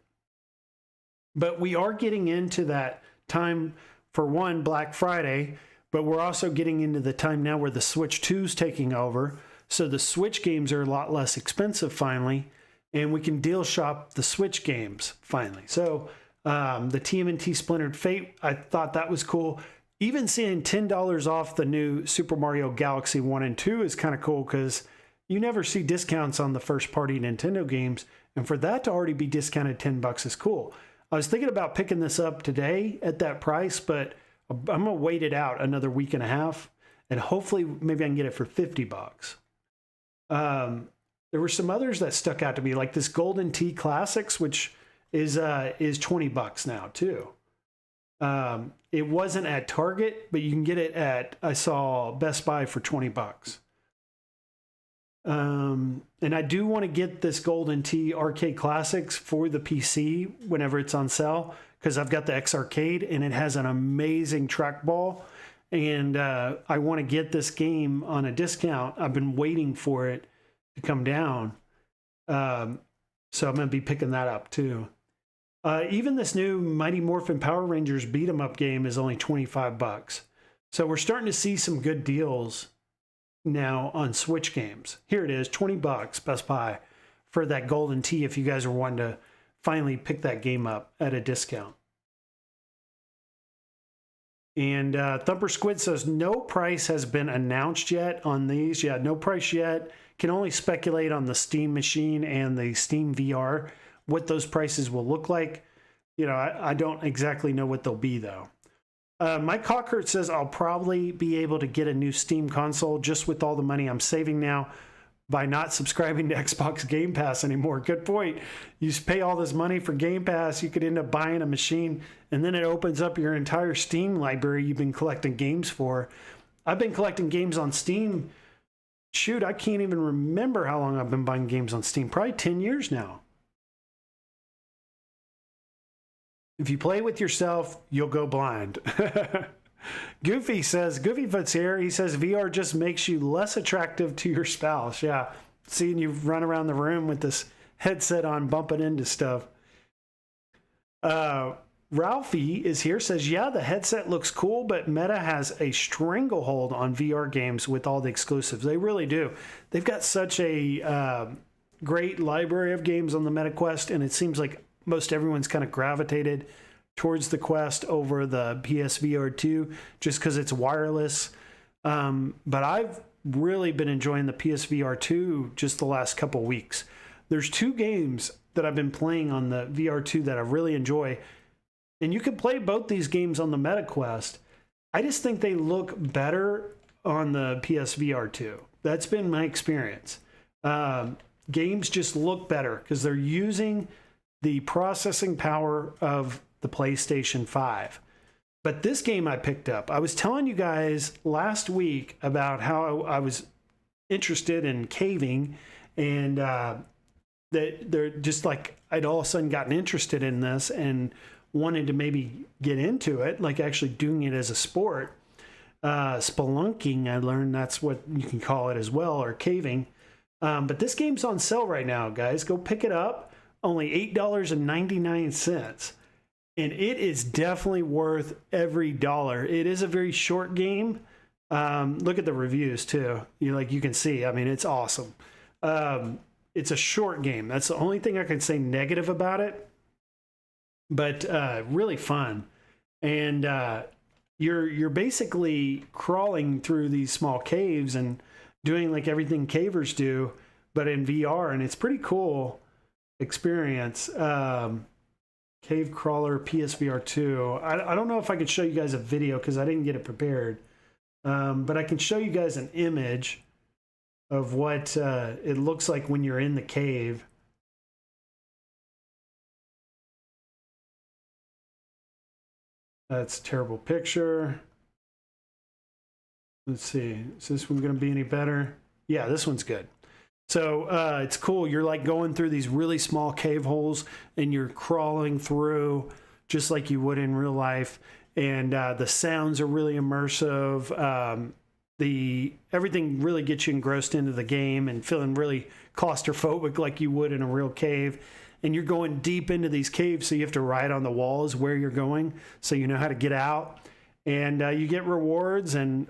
But we are getting into that time for one, Black Friday, but we're also getting into the time now where the Switch 2 is taking over. So the Switch games are a lot less expensive finally, and we can deal shop the Switch games finally. So the TMNT Splintered Fate, I thought that was cool. Even seeing $10 off the new Super Mario Galaxy 1 and 2 is kind of cool because you never see discounts on the first party Nintendo games. And for that to already be discounted $10 is cool. I was thinking about picking this up today at that price, but I'm going to wait it out another week and a half. And hopefully maybe I can get it for $50. There were some others that stuck out to me, like this Golden Tee Classics, which is $20 now too. It wasn't at Target, but you can get it at, I saw Best Buy for $20. And I do want to get this Golden Tee Arcade Classics for the PC whenever it's on sale, because I've got the X Arcade and it has an amazing trackball. And I want to get this game on a discount. I've been waiting for it to come down. So I'm going to be picking that up too. Even this new Mighty Morphin Power Rangers beat 'em up game is only $25. So we're starting to see some good deals now on Switch games. Here it is, $20 Best Buy for that Golden Tee if you guys are wanting to finally pick that game up at a discount. And Thumper Squid says no price has been announced yet on these. Yeah, no price yet. Can only speculate on the Steam machine and the Steam VR, what those prices will look like. You know, I don't exactly know what they'll be though. Mike Cockert says I'll probably be able to get a new Steam console just with all the money I'm saving now by not subscribing to Xbox Game Pass anymore. Good point. You pay all this money for Game Pass, you could end up buying a machine, and then it opens up your entire Steam library you've been collecting games for. I've been collecting games on Steam. Shoot, I can't even remember how long I've been buying games on Steam. Probably 10 years now. If you play with yourself, you'll go blind. Goofy says, Goofy Foot's here. He says VR just makes you less attractive to your spouse. Yeah, seeing you run around the room with this headset on, bumping into stuff. Ralphie is here, says, yeah, the headset looks cool, but Meta has a stranglehold on VR games with all the exclusives. They really do. They've got such a great library of games on the Meta Quest, and it seems like most everyone's kind of gravitated towards the Quest over the PSVR 2 just because it's wireless. But I've really been enjoying the PSVR 2 just the last couple weeks. There's two games that I've been playing on the VR 2 that I really enjoy. And you can play both these games on the Meta Quest. I just think they look better on the PSVR 2. That's been my experience. Games just look better because they're using the processing power of the PlayStation 5. But this game I picked up, I was telling you guys last week about how I was interested in caving, and that they're just like, I'd all of a sudden gotten interested in this and wanted to maybe get into it, like actually doing it as a sport. Spelunking, I learned that's what you can call it as well, or caving. But this game's on sale right now, guys. Go pick it up. Only $8.99. And it is definitely worth every dollar. It is a very short game. Look at the reviews too. You can see, I mean, it's awesome. It's a short game. That's the only thing I can say negative about it. But really fun. And you're basically crawling through these small caves and doing like everything cavers do, but in VR, and it's pretty cool experience. Cave Crawler PSVR 2. I don't know if I could show you guys a video because I didn't get it prepared, but I can show you guys an image of what it looks like when you're in the cave. That's a terrible picture. Let's see, is this one going to be any better? Yeah, this one's good. So it's cool. You're like going through these really small cave holes and you're crawling through just like you would in real life. And the sounds are really immersive. everything really gets you engrossed into the game and feeling really claustrophobic like you would in a real cave. And you're going deep into these caves, so you have to write on the walls where you're going so you know how to get out. And you get rewards and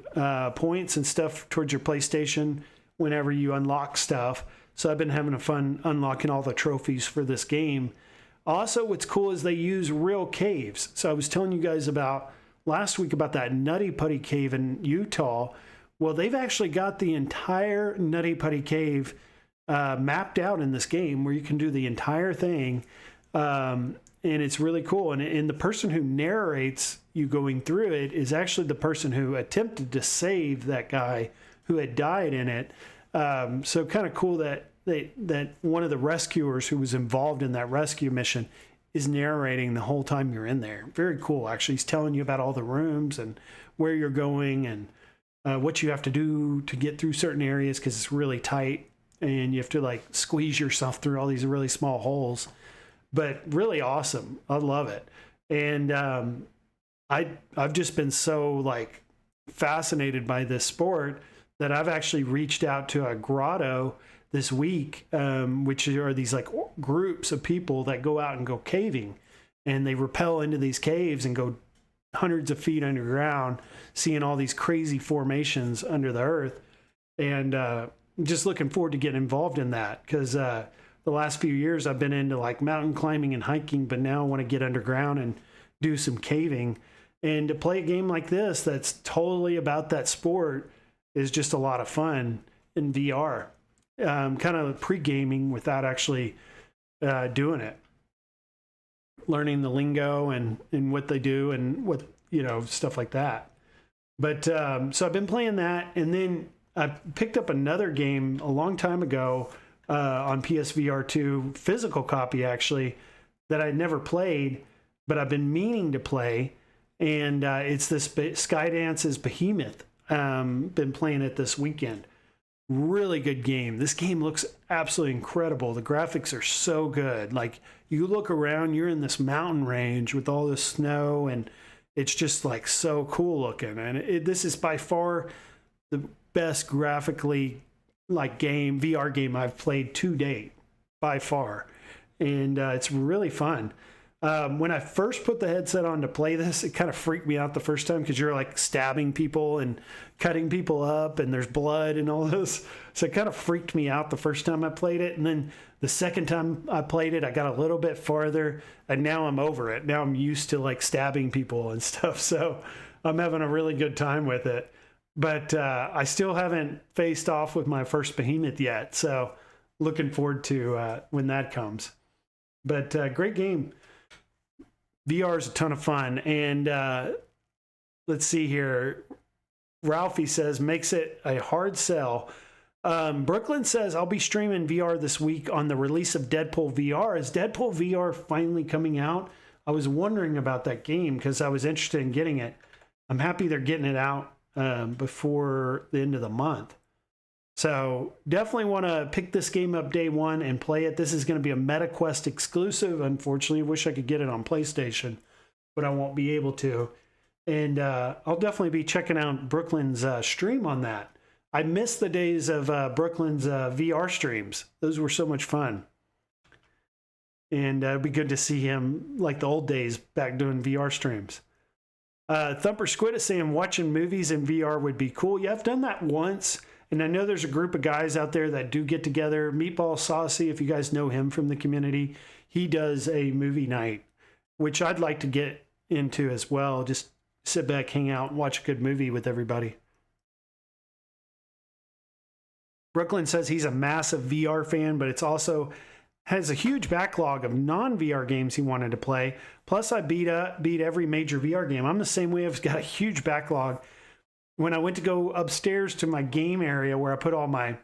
points and stuff towards your PlayStation whenever you unlock stuff. So I've been having fun unlocking all the trophies for this game. Also, what's cool is they use real caves. So I was telling you guys about last week about that Nutty Putty Cave in Utah. Well, they've actually got the entire Nutty Putty Cave mapped out in this game where you can do the entire thing. And it's really cool. And the person who narrates you going through it is actually the person who attempted to save that guy who had died in it. So kind of cool that that one of the rescuers who was involved in that rescue mission is narrating the whole time you're in there. Very cool, actually. He's telling you about all the rooms and where you're going and what you have to do to get through certain areas because it's really tight and you have to like squeeze yourself through all these really small holes. But really awesome. I love it. And I've just been so like fascinated by this sport that I've actually reached out to a grotto this week, which are these like groups of people that go out and go caving, and they rappel into these caves and go hundreds of feet underground, seeing all these crazy formations under the earth. And just looking forward to getting involved in that because the last few years I've been into like mountain climbing and hiking, but now I want to get underground and do some caving. And to play a game like this that's totally about that sport is just a lot of fun in VR. Kind of pre-gaming without actually doing it. Learning the lingo and what they do and what, you know, stuff like that. But so I've been playing that, and then I picked up another game a long time ago on PSVR 2, physical copy actually, that I'd never played, but I've been meaning to play, and it's this Skydance's Behemoth. Been playing it this weekend. Really good game. This game looks absolutely incredible. The graphics are so good. Like you look around, you're in this mountain range with all this snow, and it's just like so cool looking. And this is by far the best graphically like game, VR game I've played to date, by far. And it's really fun. When I first put the headset on to play this, it kind of freaked me out the first time because you're like stabbing people and cutting people up and there's blood and all this. So it kind of freaked me out the first time I played it. And then the second time I played it, I got a little bit farther and now I'm over it. Now I'm used to like stabbing people and stuff. So I'm having a really good time with it. But I still haven't faced off with my first Behemoth yet. So looking forward to when that comes. But great game. VR is a ton of fun. And let's see here. Ralphie says, makes it a hard sell. Brooklyn says, I'll be streaming VR this week on the release of Deadpool VR. Is Deadpool VR finally coming out? I was wondering about that game because I was interested in getting it. I'm happy they're getting it out before the end of the month. So definitely want to pick this game up day one and play it. This is going to be a MetaQuest exclusive. Unfortunately, wish I could get it on PlayStation, but I won't be able to. And I'll definitely be checking out Brooklyn's stream on that. I miss the days of Brooklyn's VR streams. Those were so much fun. And it'd be good to see him like the old days back doing VR streams. Thumper Squid is saying watching movies in VR would be cool. Yeah, I've done that once. And I know there's a group of guys out there that do get together. Meatball Saucy, if you guys know him from the community, he does a movie night, which I'd like to get into as well. Just sit back, hang out, and watch a good movie with everybody. Brooklyn says he's a massive VR fan, but it's also has a huge backlog of non-VR games he wanted to play. Plus, I beat every major VR game. I'm the same way. I've got a huge backlog. When I went to go upstairs to my game area where I put all my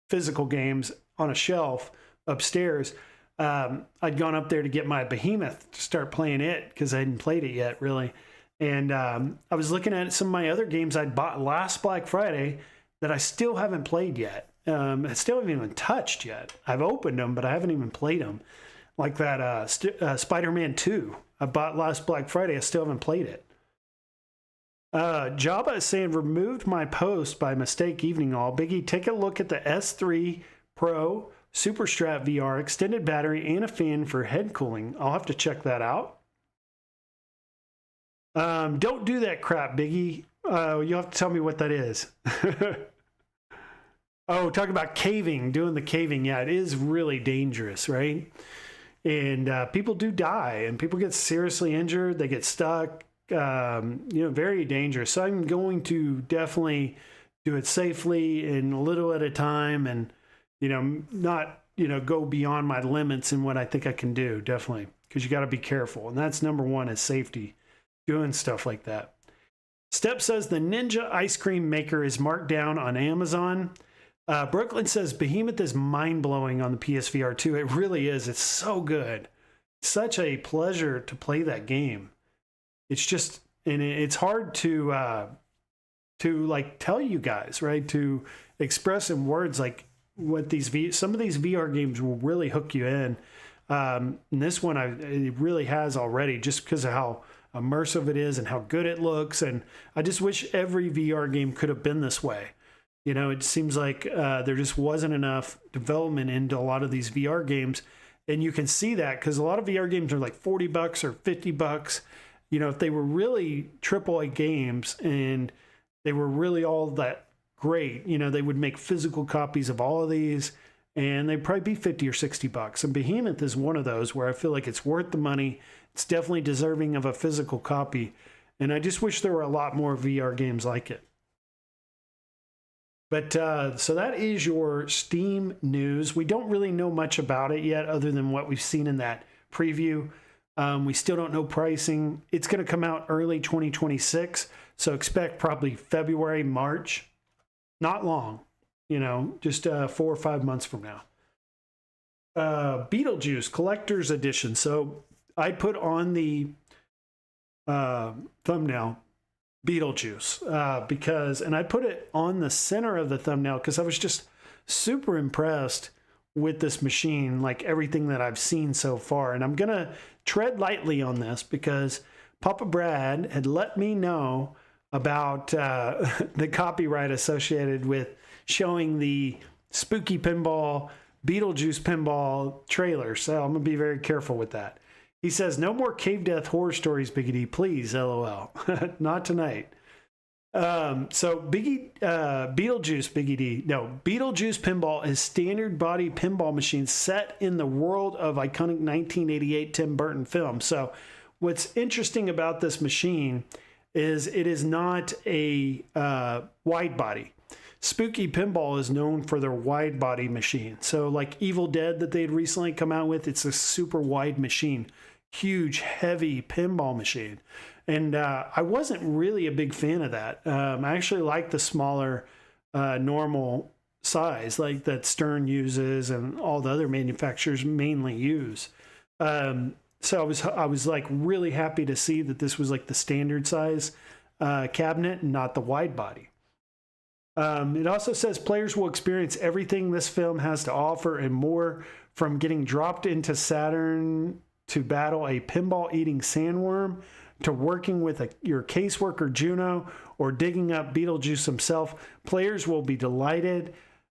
physical games on a shelf upstairs, I'd gone up there to get my Behemoth to start playing it because I hadn't played it yet, really. And I was looking at some of my other games I'd bought last Black Friday that I still haven't played yet. I still haven't even touched yet. I've opened them, but I haven't even played them. Like that Spider-Man 2 I bought last Black Friday. I still haven't played it. Jabba is saying, removed my post by mistake, evening all. Biggie, take a look at the S3 Pro Super Strat VR, extended battery, and a fan for head cooling. I'll have to check that out. Don't do that crap, Biggie. You'll have to tell me what that is. Oh, talking about caving, doing the caving. Yeah, it is really dangerous, right? And people do die, and people get seriously injured. They get stuck. Very dangerous. So I'm going to definitely do it safely and a little at a time, and not go beyond my limits and what I think I can do. Definitely, because you got to be careful, and that's number one is safety. Doing stuff like that. Step says the Ninja ice cream maker is marked down on Amazon. Brooklyn says Behemoth is mind-blowing on the PSVR 2. It really is. It's so good. Such a pleasure to play that game. It's just, and it's hard to like tell you guys, right? To express in words like what some of these VR games will really hook you in. And this one, it really has already, just because of how immersive it is and how good it looks. And I just wish every VR game could have been this way. It seems like there just wasn't enough development into a lot of these VR games. And you can see that because a lot of VR games are like $40 or $50. If they were really AAA games and they were really all that great, they would make physical copies of all of these and they'd probably be $50 or $60. And Behemoth is one of those where I feel like it's worth the money. It's definitely deserving of a physical copy. And I just wish there were a lot more VR games like it. But so that is your Steam news. We don't really know much about it yet other than what we've seen in that preview. We still don't know pricing. It's going to come out early 2026. So expect probably February, March. Not long, just 4 or 5 months from now. Beetlejuice Collector's Edition. So I put on the thumbnail Beetlejuice and I put it on the center of the thumbnail because I was just super impressed with this machine, like everything that I've seen so far. And I'm going to tread lightly on this because Papa Brad had let me know about the copyright associated with showing the Spooky Pinball, Beetlejuice Pinball trailer. So I'm going to be very careful with that. He says, no more cave death horror stories, Biggie D, please, LOL. Not tonight. So Beetlejuice, Biggie D. No, Beetlejuice Pinball is standard body pinball machine set in the world of iconic 1988 Tim Burton film. So what's interesting about this machine is it is not a wide body. Spooky Pinball is known for their wide body machine. So like Evil Dead that they'd recently come out with, it's a super wide machine. Huge, heavy pinball machine. And I wasn't really a big fan of that. I actually like the smaller, normal size, like that Stern uses and all the other manufacturers mainly use. So I was like really happy to see that this was like the standard size cabinet and not the wide body. It also says players will experience everything this film has to offer and more, from getting dropped into Saturn to battle a pinball-eating sandworm, to working with your caseworker Juno, or digging up Beetlejuice himself. Players will be delighted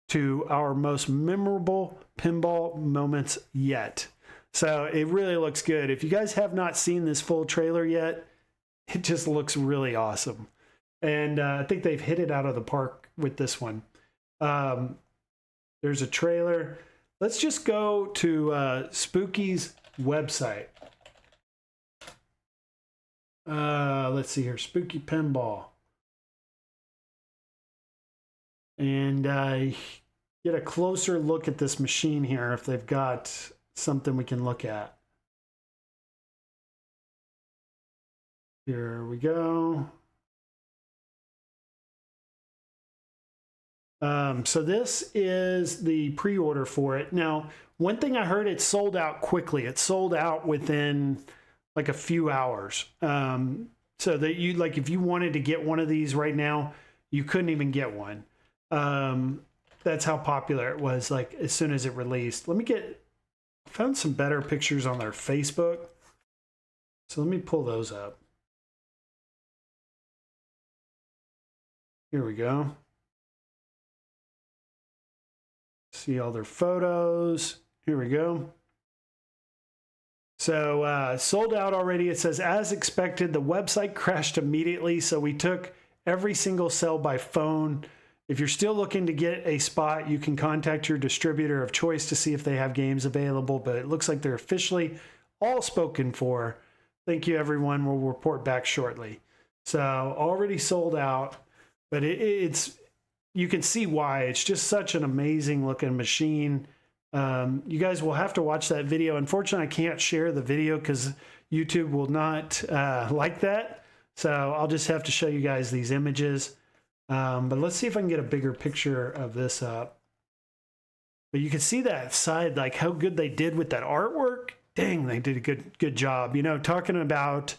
to our most memorable pinball moments yet. So it really looks good. If you guys have not seen this full trailer yet, it just looks really awesome. And I think they've hit it out of the park with this one. There's a trailer. Let's just go to Spooky's website. Let's see here, Spooky Pinball. And get a closer look at this machine here if they've got something we can look at. Here we go. So this is the pre-order for it. Now, one thing I heard, it sold out quickly. It sold out within like a few hours. So that you, like, if you wanted to get one of these right now, you couldn't even get one. That's how popular it was, like, as soon as it released. I found some better pictures on their Facebook. So let me pull those up. Here we go. See all their photos. Here we go. So sold out already. It says, as expected, the website crashed immediately. So we took every single sale by phone. If you're still looking to get a spot, you can contact your distributor of choice to see if they have games available. But it looks like they're officially all spoken for. Thank you, everyone. We'll report back shortly. So already sold out, but it's you can see why. It's just such an amazing looking machine. You guys will have to watch that video. Unfortunately, I can't share the video because YouTube will not like that. So I'll just have to show you guys these images. But let's see if I can get a bigger picture of this up. But you can see that side, like how good they did with that artwork. Dang, they did a good job. You know, talking about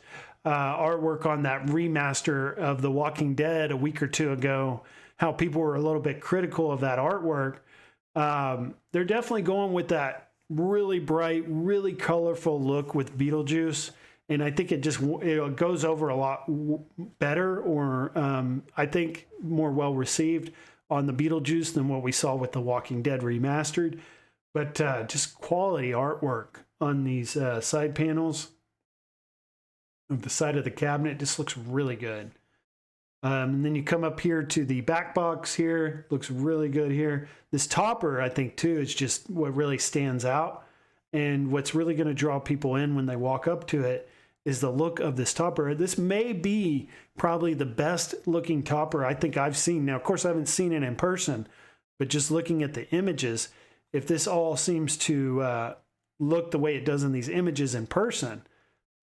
artwork on that remaster of The Walking Dead a week or two ago, how people were a little bit critical of that artwork. They're definitely going with that really bright, really colorful look with Beetlejuice. And I think it goes over a lot better, or I think more well received on the Beetlejuice than what we saw with The Walking Dead remastered. But just quality artwork on these side panels of the side of the cabinet just looks really good. And then you come up here to the back box here. Looks really good here. This topper, I think, too, is just what really stands out. And what's really going to draw people in when they walk up to it is the look of this topper. This may be probably the best looking topper I think I've seen. Now, of course, I haven't seen it in person, but just looking at the images, if this all seems to look the way it does in these images in person,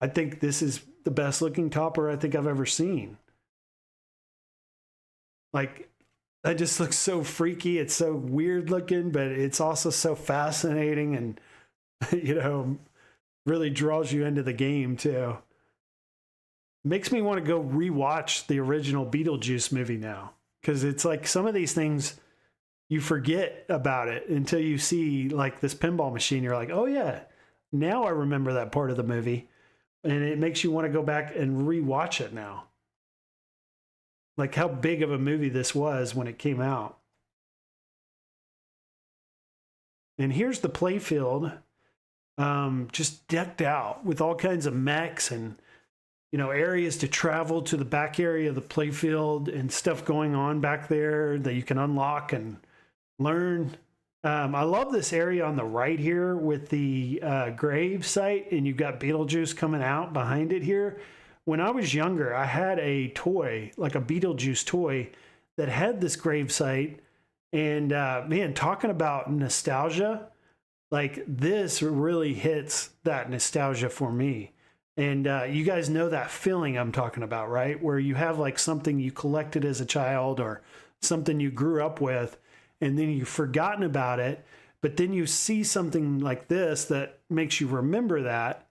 I think this is the best looking topper I think I've ever seen. Like, that just looks so freaky. It's so weird looking, but it's also so fascinating and, you know, really draws you into the game too. Makes me want to go rewatch the original Beetlejuice movie now, because it's like some of these things you forget about it until you see like this pinball machine. You're like, oh yeah, now I remember that part of the movie, and it makes you want to go back and rewatch it now. Like how big of a movie this was when it came out. And here's the playfield, just decked out with all kinds of mechs and, you know, areas to travel to the back area of the playfield and stuff going on back there that you can unlock and learn. I love this area on the right here with the grave site, and you've got Beetlejuice coming out behind it here. When I was younger, I had a toy, like a Beetlejuice toy, that had this grave site. And man, talking about nostalgia, like this really hits that nostalgia for me. And you guys know that feeling I'm talking about, right? Where you have like something you collected as a child or something you grew up with, and then you've forgotten about it. But then you see something like this that makes you remember that.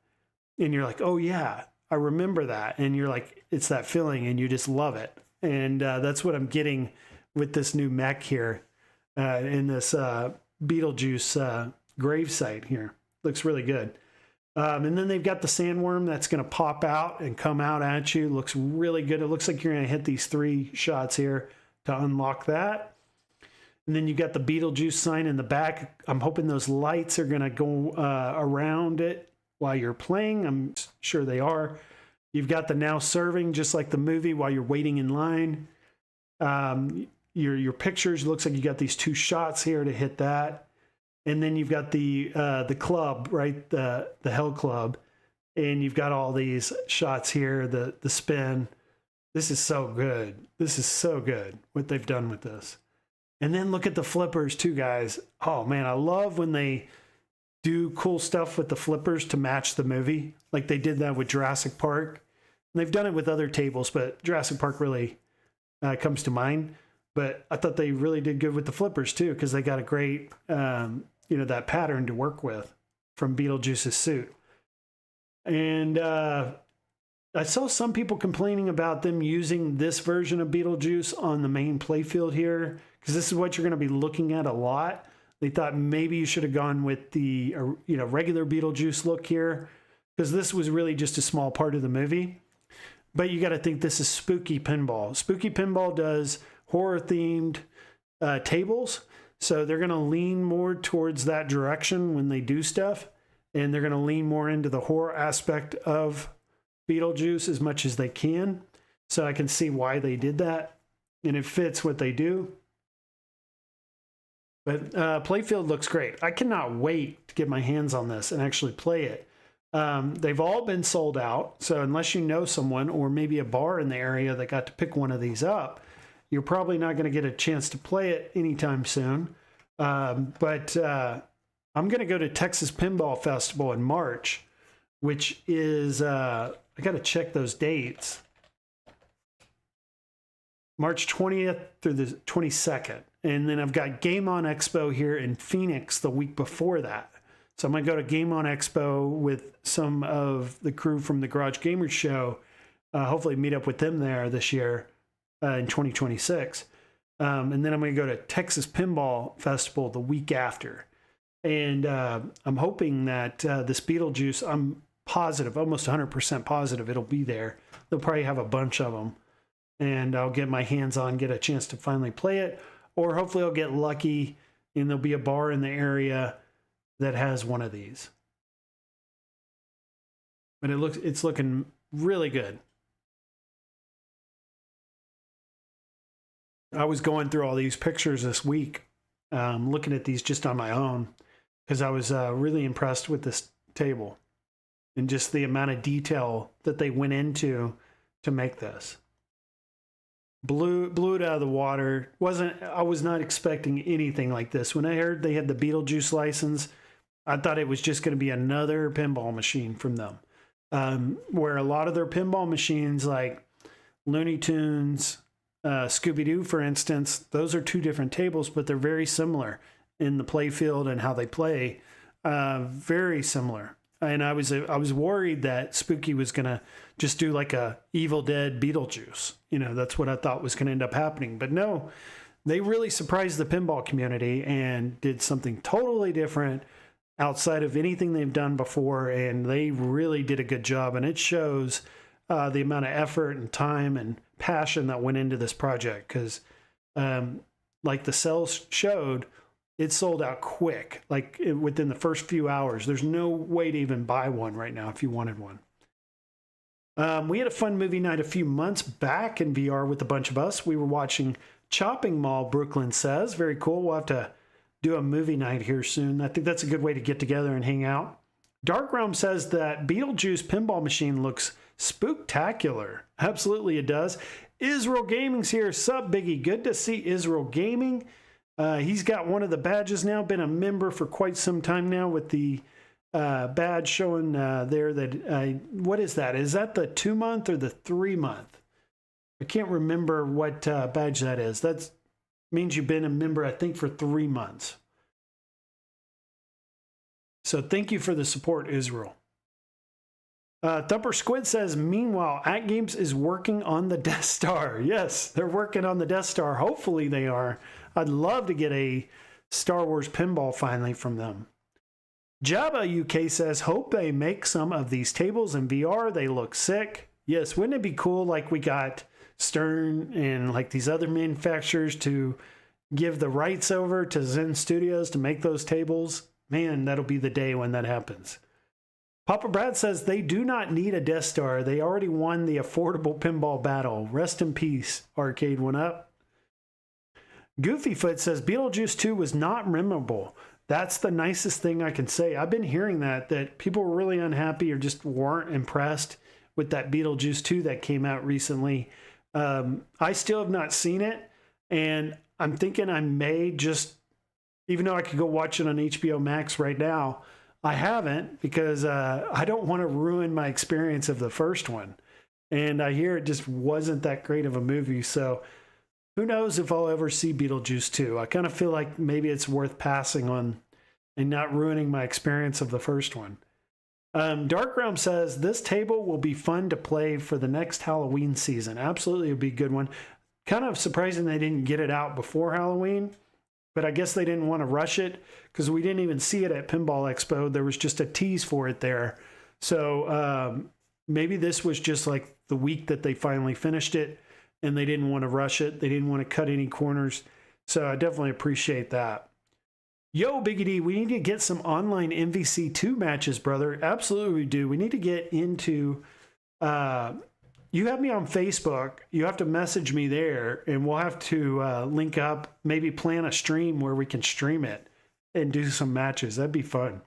And you're like, oh yeah, I remember that. And you're like, it's that feeling, and you just love it. And that's what I'm getting with this new mech here in this Beetlejuice grave site here. Looks really good. And then they've got the sandworm that's going to pop out and come out at you. Looks really good. It looks like you're going to hit these 3 shots here to unlock that. And then you got the Beetlejuice sign in the back. I'm hoping those lights are going to go around it while you're playing. I'm sure they are. You've got the now serving, just like the movie, while you're waiting in line. Your pictures, looks like you got these 2 shots here to hit that. And then you've got the club, right? The Hell Club. And you've got all these shots here, the spin. This is so good. This is so good, what they've done with this. And then look at the flippers too, guys. Oh man, I love when they do cool stuff with the flippers to match the movie. Like they did that with Jurassic Park. And they've done it with other tables, but Jurassic Park really comes to mind. But I thought they really did good with the flippers too, because they got a great, you know, that pattern to work with from Beetlejuice's suit. And I saw some people complaining about them using this version of Beetlejuice on the main playfield here, because this is what you're going to be looking at a lot. They thought maybe you should have gone with the regular Beetlejuice look here, because this was really just a small part of the movie. But you got to think this is Spooky Pinball. Spooky Pinball does horror themed tables. So they're going to lean more towards that direction when they do stuff. And they're going to lean more into the horror aspect of Beetlejuice as much as they can. So I can see why they did that. And it fits what they do. But Playfield looks great. I cannot wait to get my hands on this and actually play it. They've all been sold out. So unless you know someone or maybe a bar in the area that got to pick one of these up, you're probably not going to get a chance to play it anytime soon. But I'm going to go to Texas Pinball Festival in March, which is, I got to check those dates. March 20th through the 22nd. And then I've got Game On Expo here in Phoenix the week before that. So I'm going to go to Game On Expo with some of the crew from the Garage Gamers show. Hopefully meet up with them there this year in 2026. And then I'm going to go to Texas Pinball Festival the week after. And I'm hoping that this Beetlejuice, I'm positive, almost 100% positive it'll be there. They'll probably have a bunch of them. And I'll get my hands on, get a chance to finally play it. Or hopefully I'll get lucky and there'll be a bar in the area that has one of these. But it's looking really good. I was going through all these pictures this week, looking at these just on my own, because I was really impressed with this table and just the amount of detail that they went into to make this. Blew it out of the water. I was not expecting anything like this. When I heard they had the Beetlejuice license, I thought it was just going to be another pinball machine from them. Where a lot of their pinball machines, like Looney Tunes, Scooby-Doo, for instance, those are two different tables, but they're very similar in the play field and how they play. Very similar. And I was worried that Spooky was going to just do like a Evil Dead Beetlejuice. You know, that's what I thought was going to end up happening. But no, they really surprised the pinball community and did something totally different outside of anything they've done before. And they really did a good job. And it shows the amount of effort and time and passion that went into this project. Because like the sales showed, it sold out quick, like within the first few hours. There's no way to even buy one right now if you wanted one. We had a fun movie night a few months back in VR with a bunch of us. We were watching Chopping Mall, Brooklyn Says. Very cool. We'll have to do a movie night here soon. I think that's a good way to get together and hang out. Dark Realm says that Beetlejuice Pinball Machine looks spooktacular. Absolutely it does. Israel Gaming's here. Sup, Biggie? Good to see Israel Gaming. He's got one of the badges now, been a member for quite some time now with the badge showing there that, what is that? Is that the 2-month or the 3-month? I can't remember what badge that is. That means you've been a member, I think, for 3 months. So thank you for the support, Israel. Thumper Squid says, meanwhile, AtGames is working on the Death Star. Yes, they're working on the Death Star. Hopefully they are. I'd love to get a Star Wars pinball finally from them. Java UK says, hope they make some of these tables in VR. They look sick. Yes, wouldn't it be cool like we got Stern and like these other manufacturers to give the rights over to Zen Studios to make those tables? Man, that'll be the day when that happens. Papa Brad says they do not need a Death Star. They already won the affordable pinball battle. Rest in peace, Arcade went up. Goofyfoot says Beetlejuice 2 was not memorable. That's the nicest thing I can say. I've been hearing that people were really unhappy or just weren't impressed with that Beetlejuice 2 that came out recently. I still have not seen it, and I'm thinking I may just, even though I could go watch it on HBO Max right now, I haven't because I don't want to ruin my experience of the first one. And I hear it just wasn't that great of a movie, so who knows if I'll ever see Beetlejuice 2. I kind of feel like maybe it's worth passing on and not ruining my experience of the first one. Dark Realm says, this table will be fun to play for the next Halloween season. Absolutely, it'll be a good one. Kind of surprising they didn't get it out before Halloween, but I guess they didn't want to rush it because we didn't even see it at Pinball Expo. There was just a tease for it there. So maybe this was just like the week that they finally finished it and they didn't want to rush it. They didn't want to cut any corners. So I definitely appreciate that. Yo, Biggie D, we need to get some online MVC2 matches, brother. Absolutely we do. We need to get into, you have me on Facebook. You have to message me there, and we'll have to link up, maybe plan a stream where we can stream it and do some matches. That'd be fun.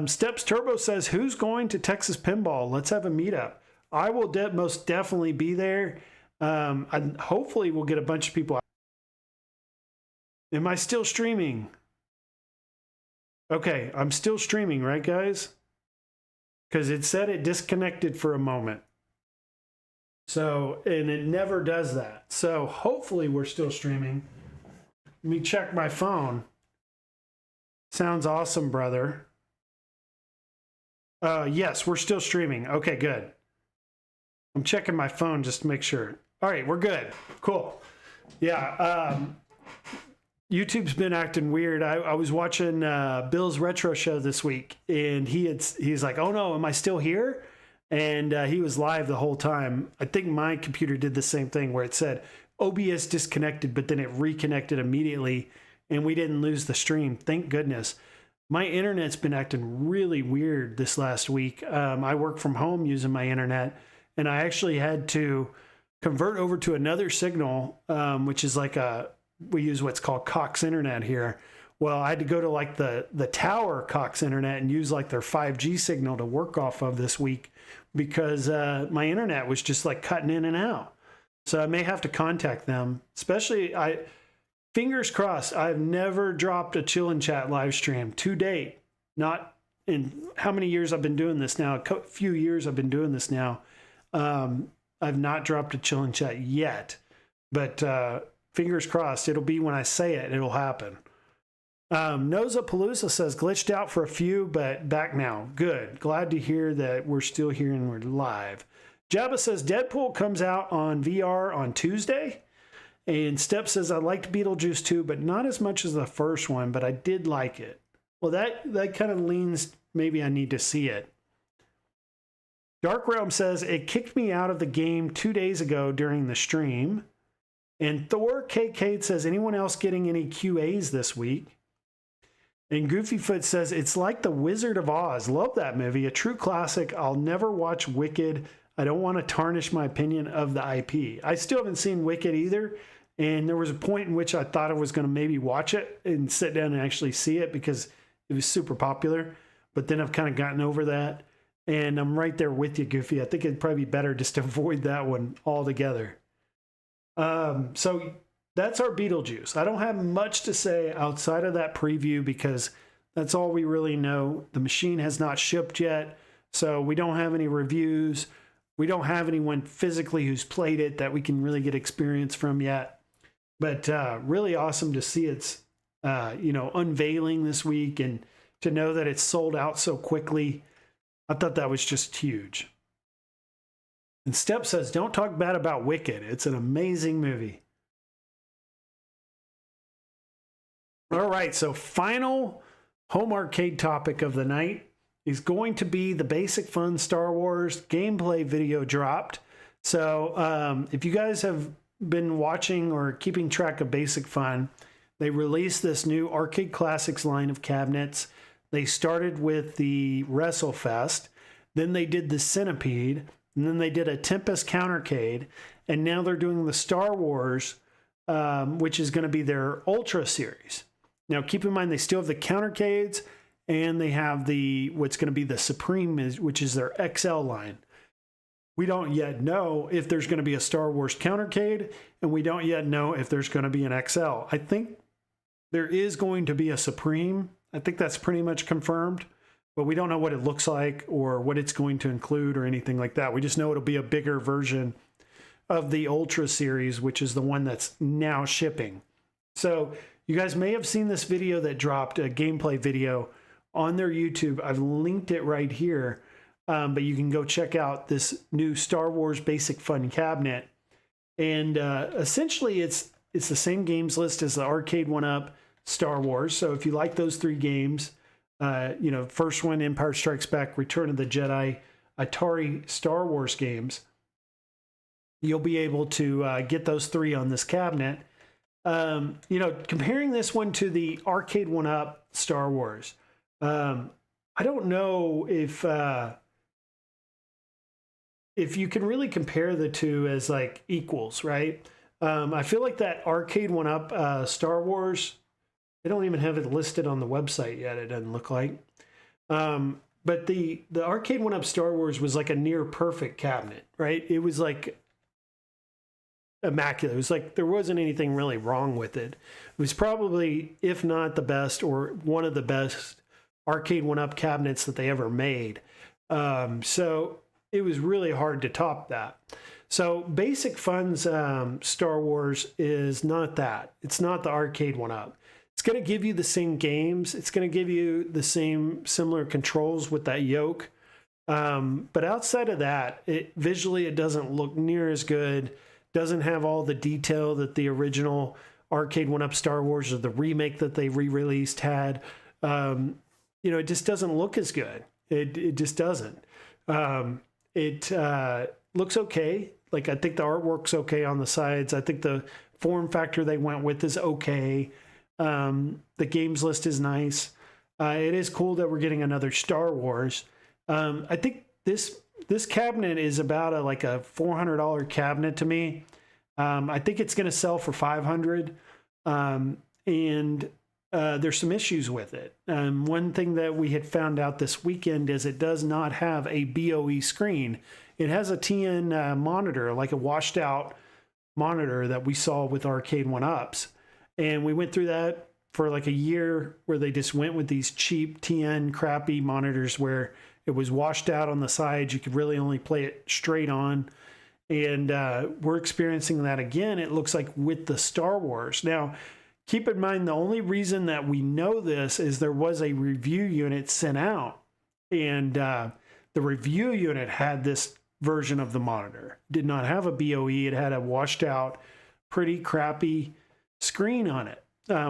Steps Turbo says, who's going to Texas Pinball? Let's have a meetup. I will most definitely be there. And hopefully we'll get a bunch of people. Am I still streaming? Okay, I'm still streaming, right, guys? Because it said it disconnected for a moment. So, and it never does that. So hopefully we're still streaming. Let me check my phone. Sounds awesome, brother. Yes, we're still streaming. Okay, good. I'm checking my phone just to make sure. All right, we're good. Cool. Yeah, YouTube's been acting weird. I was watching Bill's retro show this week, and he's like, "Oh no, am I still here?" And he was live the whole time. I think my computer did the same thing where it said OBS disconnected, but then it reconnected immediately, and we didn't lose the stream. Thank goodness. My internet's been acting really weird this last week. I work from home using my internet, and I actually had to convert over to another signal, which is like we use what's called Cox Internet here. Well, I had to go to like the tower Cox Internet and use like their 5G signal to work off of this week because my internet was just like cutting in and out. So I may have to contact them, especially fingers crossed. I've never dropped a Chill and Chat live stream to date. Not in how many years I've been doing this now. A few years I've been doing this now. I've not dropped a Chill and Chat yet, but fingers crossed. It'll be when I say it, it'll happen. Noza Palooza says glitched out for a few, but back now. Good. Glad to hear that we're still here and we're live. Jabba says Deadpool comes out on VR on Tuesday. And Step says, I liked Beetlejuice too, but not as much as the first one, but I did like it. Well, that kind of leans, maybe I need to see it. Dark Realm says, it kicked me out of the game 2 days ago during the stream. And Thor KK says, anyone else getting any QAs this week? And Goofyfoot says, it's like The Wizard of Oz. Love that movie. A true classic. I'll never watch Wicked. I don't want to tarnish my opinion of the IP. I still haven't seen Wicked either. And there was a point in which I thought I was going to maybe watch it and sit down and actually see it because it was super popular. But then I've kind of gotten over that. And I'm right there with you, Goofy. I think it'd probably be better just to avoid that one altogether. So that's our Beetlejuice. I don't have much to say outside of that preview because that's all we really know. The machine has not shipped yet. So we don't have any reviews. We don't have anyone physically who's played it that we can really get experience from yet. But really awesome to see its, unveiling this week and to know that it's sold out so quickly. I thought that was just huge. And Step says, don't talk bad about Wicked. It's an amazing movie. All right, so final home arcade topic of the night is going to be the Basic Fun Star Wars gameplay video dropped. So if you guys have been watching or keeping track of Basic Fun, they released this new Arcade Classics line of cabinets. They started with the WrestleFest, then they did the Centipede, and then they did a Tempest Countercade, and now they're doing the Star Wars, which is going to be their Ultra series. Now, keep in mind, they still have the Countercades, and they have what's going to be the Supreme, which is their XL line. We don't yet know if there's going to be a Star Wars Countercade, and we don't yet know if there's going to be an XL. I think there is going to be a Supreme. I think that's pretty much confirmed, but we don't know what it looks like or what it's going to include or anything like that. We just know it'll be a bigger version of the Ultra series, which is the one that's now shipping. So you guys may have seen this video that dropped, a gameplay video on their YouTube. I've linked it right here. But you can go check out this new Star Wars Basic Fun cabinet. And essentially, it's the same games list as the Arcade 1-Up Star Wars. So if you like those three games, first one, Empire Strikes Back, Return of the Jedi, Atari Star Wars games, you'll be able to get those 3 on this cabinet. You know, comparing this one to the arcade 1-up Star Wars, I don't know if you can really compare the two as like equals, right? I feel like that arcade 1-up Star Wars, they don't even have it listed on the website yet. It doesn't look like. But the arcade 1-up Star Wars was like a near perfect cabinet, right? It was like immaculate. It was like there wasn't anything really wrong with it. It was probably, if not the best, or one of the best arcade 1-up cabinets that they ever made. So it was really hard to top that. So Basic Fun's Star Wars is not that. It's not the arcade 1-up. It's going to give you the same games. It's going to give you the same similar controls with that yoke. But outside of that, visually it doesn't look near as good. Doesn't have all the detail that the original arcade 1-up Star Wars or the remake that they re-released had. You know, it just doesn't look as good. It just doesn't. It looks okay. Like, I think the artwork's okay on the sides. I think the form factor they went with is okay. The games list is nice. It is cool that we're getting another Star Wars. I think this cabinet is about a $400 cabinet to me. I think it's going to sell for $500. And there's some issues with it. One thing that we had found out this weekend is it does not have a BOE screen. It has a TN monitor, like a washed out monitor that we saw with arcade 1-ups. And we went through that for like a year where they just went with these cheap TN crappy monitors where it was washed out on the sides. You could really only play it straight on. And we're experiencing that again, it looks like, with the Star Wars. Now, keep in mind, the only reason that we know this is there was a review unit sent out. And the review unit had this version of the monitor. Did not have a BOE. It had a washed out, pretty crappy screen on it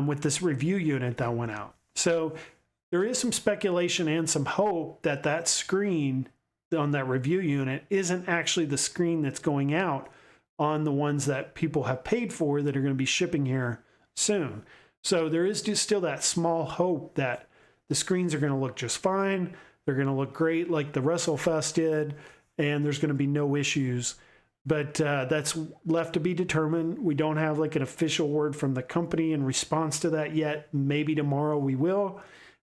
with this review unit that went out. So there is some speculation and some hope that that screen on that review unit isn't actually the screen that's going out on the ones that people have paid for that are going to be shipping here soon. So there is just still that small hope that the screens are going to look just fine. They're going to look great like the WrestleFest did, and there's going to be no issues. But that's left to be determined. We don't have like an official word from the company in response to that yet. Maybe tomorrow we will.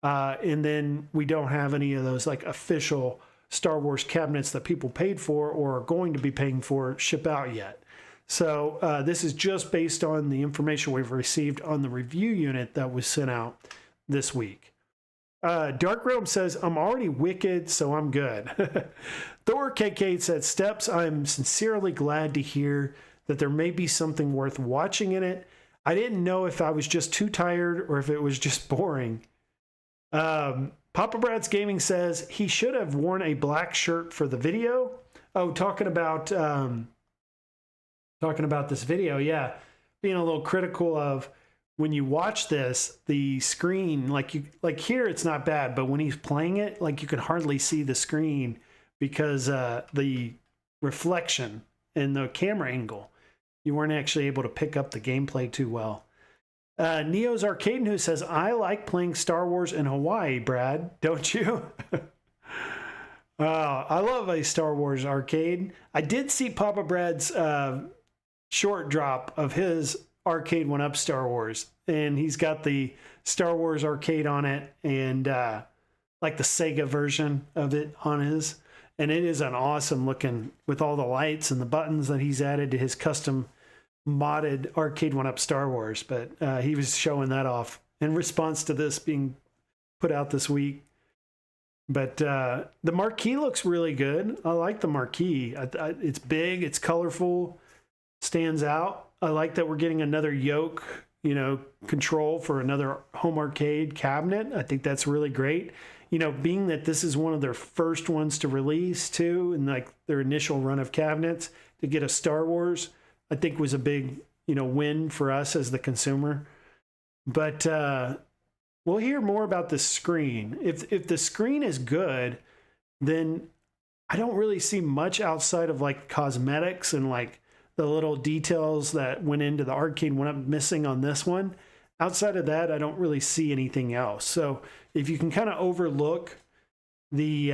And then we don't have any of those like official Star Wars cabinets that people paid for or are going to be paying for ship out yet. So this is just based on the information we've received on the review unit that was sent out this week. Dark Realm says, I'm already wicked, so I'm good. Thor KK said, Steps, I'm sincerely glad to hear that there may be something worth watching in it. I didn't know if I was just too tired or if it was just boring. Papa Brad's Gaming says he should have worn a black shirt for the video. Oh, talking about this video, yeah. Being a little critical of when you watch this, the screen, like here it's not bad, but when he's playing it, like you can hardly see the screen because the reflection and the camera angle, you weren't actually able to pick up the gameplay too well. Neo's Arcade News says, I like playing Star Wars in Hawaii, Brad. Don't you? I love a Star Wars arcade. I did see Papa Brad's short drop of his arcade 1-up Star Wars, and he's got the Star Wars arcade on it and like the Sega version of it on his. And it is an awesome looking, with all the lights and the buttons that he's added to his custom modded arcade 1-up Star Wars. But he was showing that off in response to this being put out this week. But the marquee looks really good. I like the marquee. It's big, it's colorful, stands out. I like that we're getting another yoke, control for another home arcade cabinet. I think that's really great. Being that this is one of their first ones to release too, and like their initial run of cabinets, to get a Star Wars, I think was a big, win for us as the consumer. But we'll hear more about the screen. If the screen is good, then I don't really see much outside of like cosmetics and like the little details that went into the arcade went up missing on this one. Outside of that, I don't really see anything else. So if you can kind of overlook the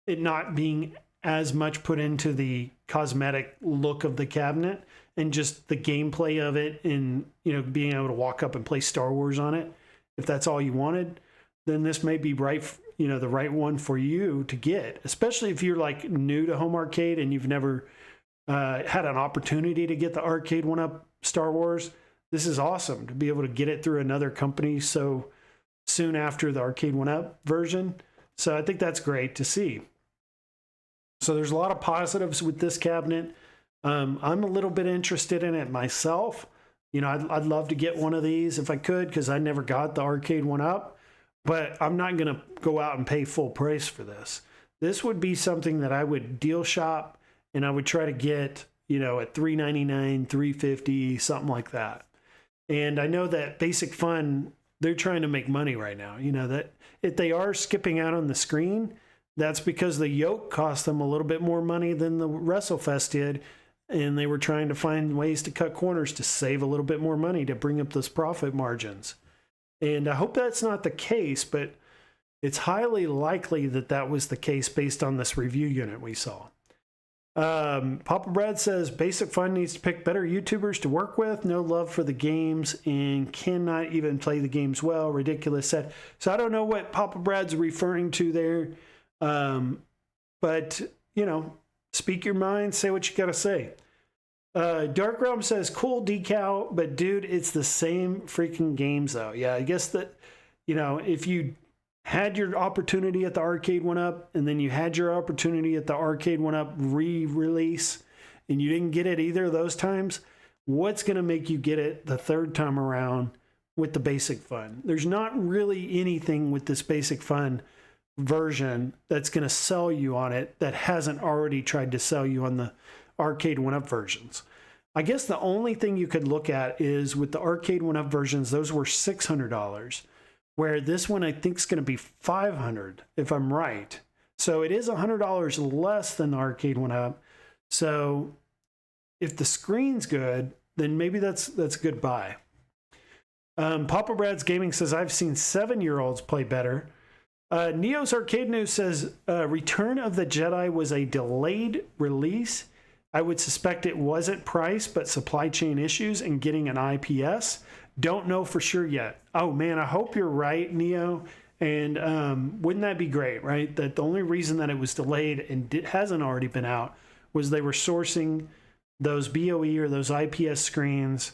it not being as much put into the cosmetic look of the cabinet and just the gameplay of it, and being able to walk up and play Star Wars on it, if that's all you wanted, then this may be right, the right one for you to get, especially if you're like new to home arcade and you've never had an opportunity to get the arcade one-up Star Wars. This is awesome to be able to get it through another company so soon after the arcade one-up version. So I think that's great to see. So there's a lot of positives with this cabinet. I'm a little bit interested in it myself. I'd love to get one of these if I could, because I never got the arcade one-up, but I'm not going to go out and pay full price for this. This would be something that I would deal shop, and I would try to get, at $3.99, $3.50, something like that. And I know that Basic Fun, they're trying to make money right now. That if they are skipping out on the screen, that's because the yoke cost them a little bit more money than the WrestleFest did. And they were trying to find ways to cut corners to save a little bit more money to bring up those profit margins. And I hope that's not the case, but it's highly likely that that was the case based on this review unit we saw. Papa Brad says Basic Fun needs to pick better YouTubers to work with. No love for the games and cannot even play the games well. Ridiculous set. So I don't know what Papa Brad's referring to there. But speak your mind, say what you got to say. Dark Realm says cool decal, but dude, it's the same freaking games though. Yeah, I guess that, if you had your opportunity at the arcade one up, and then you had your opportunity at the arcade one up re-release, and you didn't get it either of those times, what's going to make you get it the third time around with the Basic Fun? There's not really anything with this Basic Fun version that's going to sell you on it that hasn't already tried to sell you on the arcade one-up versions. I guess the only thing you could look at is with the arcade one-up versions, those were $600, where this one I think is going to be $500 if I'm right. So it is $100 less than the arcade one-up. So if the screen's good, then maybe that's a good buy. Papa Brad's Gaming says I've seen 7-year-olds play better. Neo's Arcade News says Return of the Jedi was a delayed release. I would suspect it wasn't price, but supply chain issues and getting an IPS. Don't know for sure yet. Oh man, I hope you're right, Neo. And wouldn't that be great, right? That the only reason that it was delayed and it hasn't already been out was they were sourcing those BOE or those IPS screens.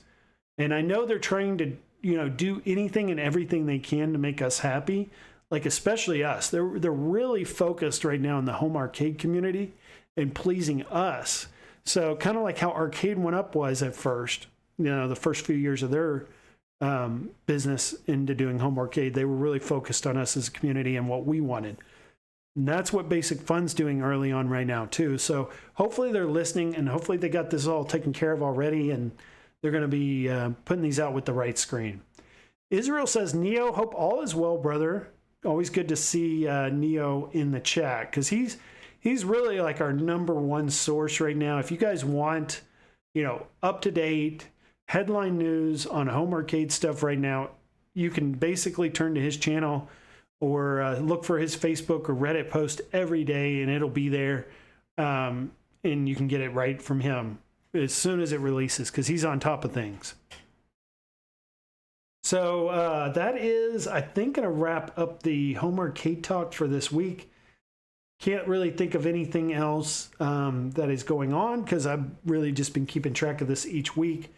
And I know they're trying to, do anything and everything they can to make us happy. Like especially us. They're really focused right now in the home arcade community and pleasing us. So kind of like how Arcade One Up was at first, the first few years of their business into doing home arcade, they were really focused on us as a community and what we wanted. And that's what Basic Fun's doing early on right now too. So hopefully they're listening, and hopefully they got this all taken care of already, and they're going to be putting these out with the right screen. Israel says, Neo, hope all is well, brother. Always good to see Neo in the chat, because he's really like our #1 source right now. If you guys want, up-to-date headline news on home arcade stuff right now, you can basically turn to his channel or look for his Facebook or Reddit post every day, and it'll be there. And you can get it right from him as soon as it releases, because he's on top of things. So that is, I think, going to wrap up the home arcade talk for this week. Can't really think of anything else that is going on, because I've really just been keeping track of this each week.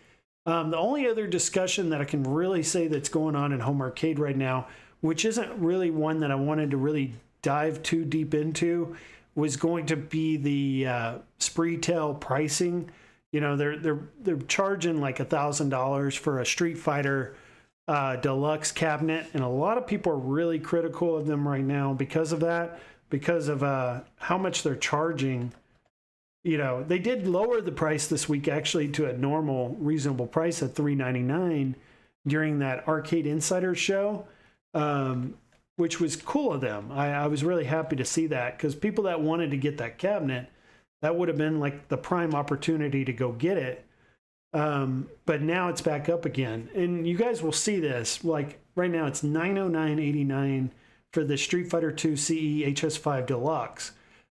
The only other discussion that I can really say that's going on in home arcade right now, which isn't really one that I wanted to really dive too deep into, was going to be the Spreetail pricing. They're charging like $1,000 for a Street Fighter deluxe cabinet, and a lot of people are really critical of them right now because of that, because of how much they're charging. They did lower the price this week actually to a normal reasonable price at $3.99 during that Arcade Insider show, which was cool of them. I was really happy to see that, because people that wanted to get that cabinet, That would have been like the prime opportunity to go get it. But now it's back up again. And you guys will see this. Like right now it's $909.89 for the Street Fighter II CE HS5 Deluxe.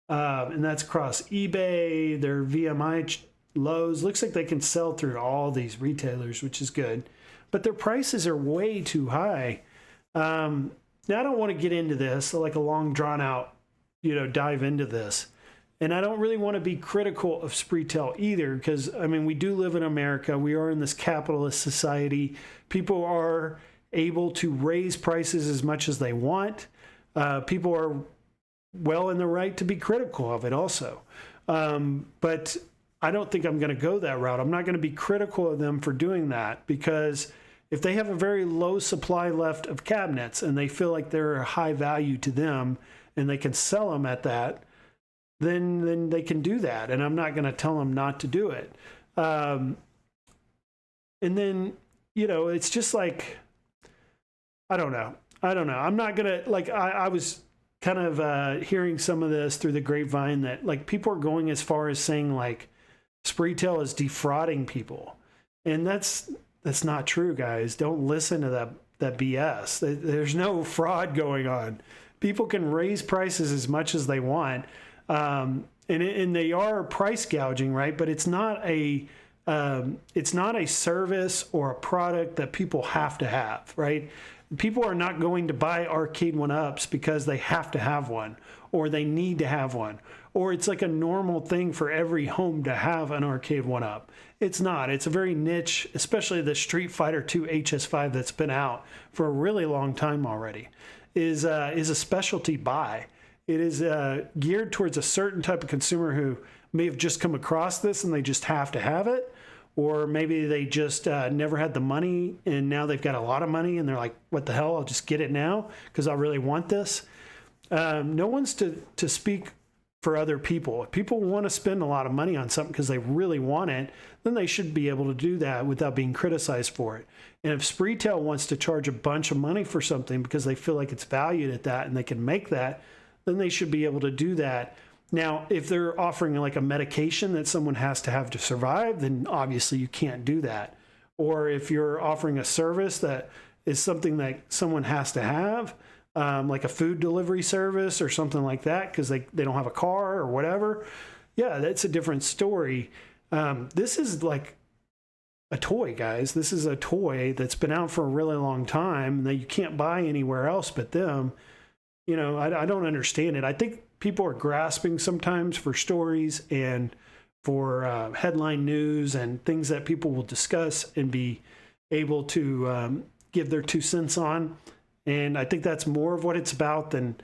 And that's across eBay, their VMI, Lowe's. Looks like they can sell through all these retailers, which is good. But their prices are way too high. Now I don't want to get into this, like a long drawn out, dive into this. And I don't really want to be critical of Spreetel either, because, I mean, we do live in America. We are in this capitalist society. People are able to raise prices as much as they want. People are well in the right to be critical of it also. But I don't think I'm going to go that route. I'm not going to be critical of them for doing that, because if they have a very low supply left of cabinets and they feel like they're a high value to them and they can sell them at that, then they can do that, and I'm not going to tell them not to do it. And then, it's just like, I don't know. I'm not going to, like, I was kind of hearing some of this through the grapevine that, like, people are going as far as saying, like, Spreetel is defrauding people. And that's not true, guys. Don't listen to that BS. There's no fraud going on. People can raise prices as much as they want. And they are price gouging, right? But it's not a service or a product that people have to have, right? People are not going to buy arcade 1-ups because they have to have one, or they need to have one, or it's like a normal thing for every home to have an arcade 1-up. It's not. It's a very niche, especially the Street Fighter II HS5 that's been out for a really long time already, is a specialty buy. It is geared towards a certain type of consumer who may have just come across this and they just have to have it. Or maybe they just never had the money and now they've got a lot of money and they're like, what the hell, I'll just get it now because I really want this. No one's to speak for other people. If people want to spend a lot of money on something because they really want it, then they should be able to do that without being criticized for it. And if Spreetel wants to charge a bunch of money for something because they feel like it's valued at that and they can make that, then they should be able to do that. Now, if they're offering like a medication that someone has to have to survive, then obviously you can't do that. Or if you're offering a service that is something that someone has to have, like a food delivery service or something like that, because they don't have a car or whatever, yeah, that's a different story. This is like a toy, guys. This is a toy that's been out for a really long time that you can't buy anywhere else but them. I don't understand it. I think people are grasping sometimes for stories and for headline news and things that people will discuss and be able to give their 2 cents on. And I think that's more of what it's about than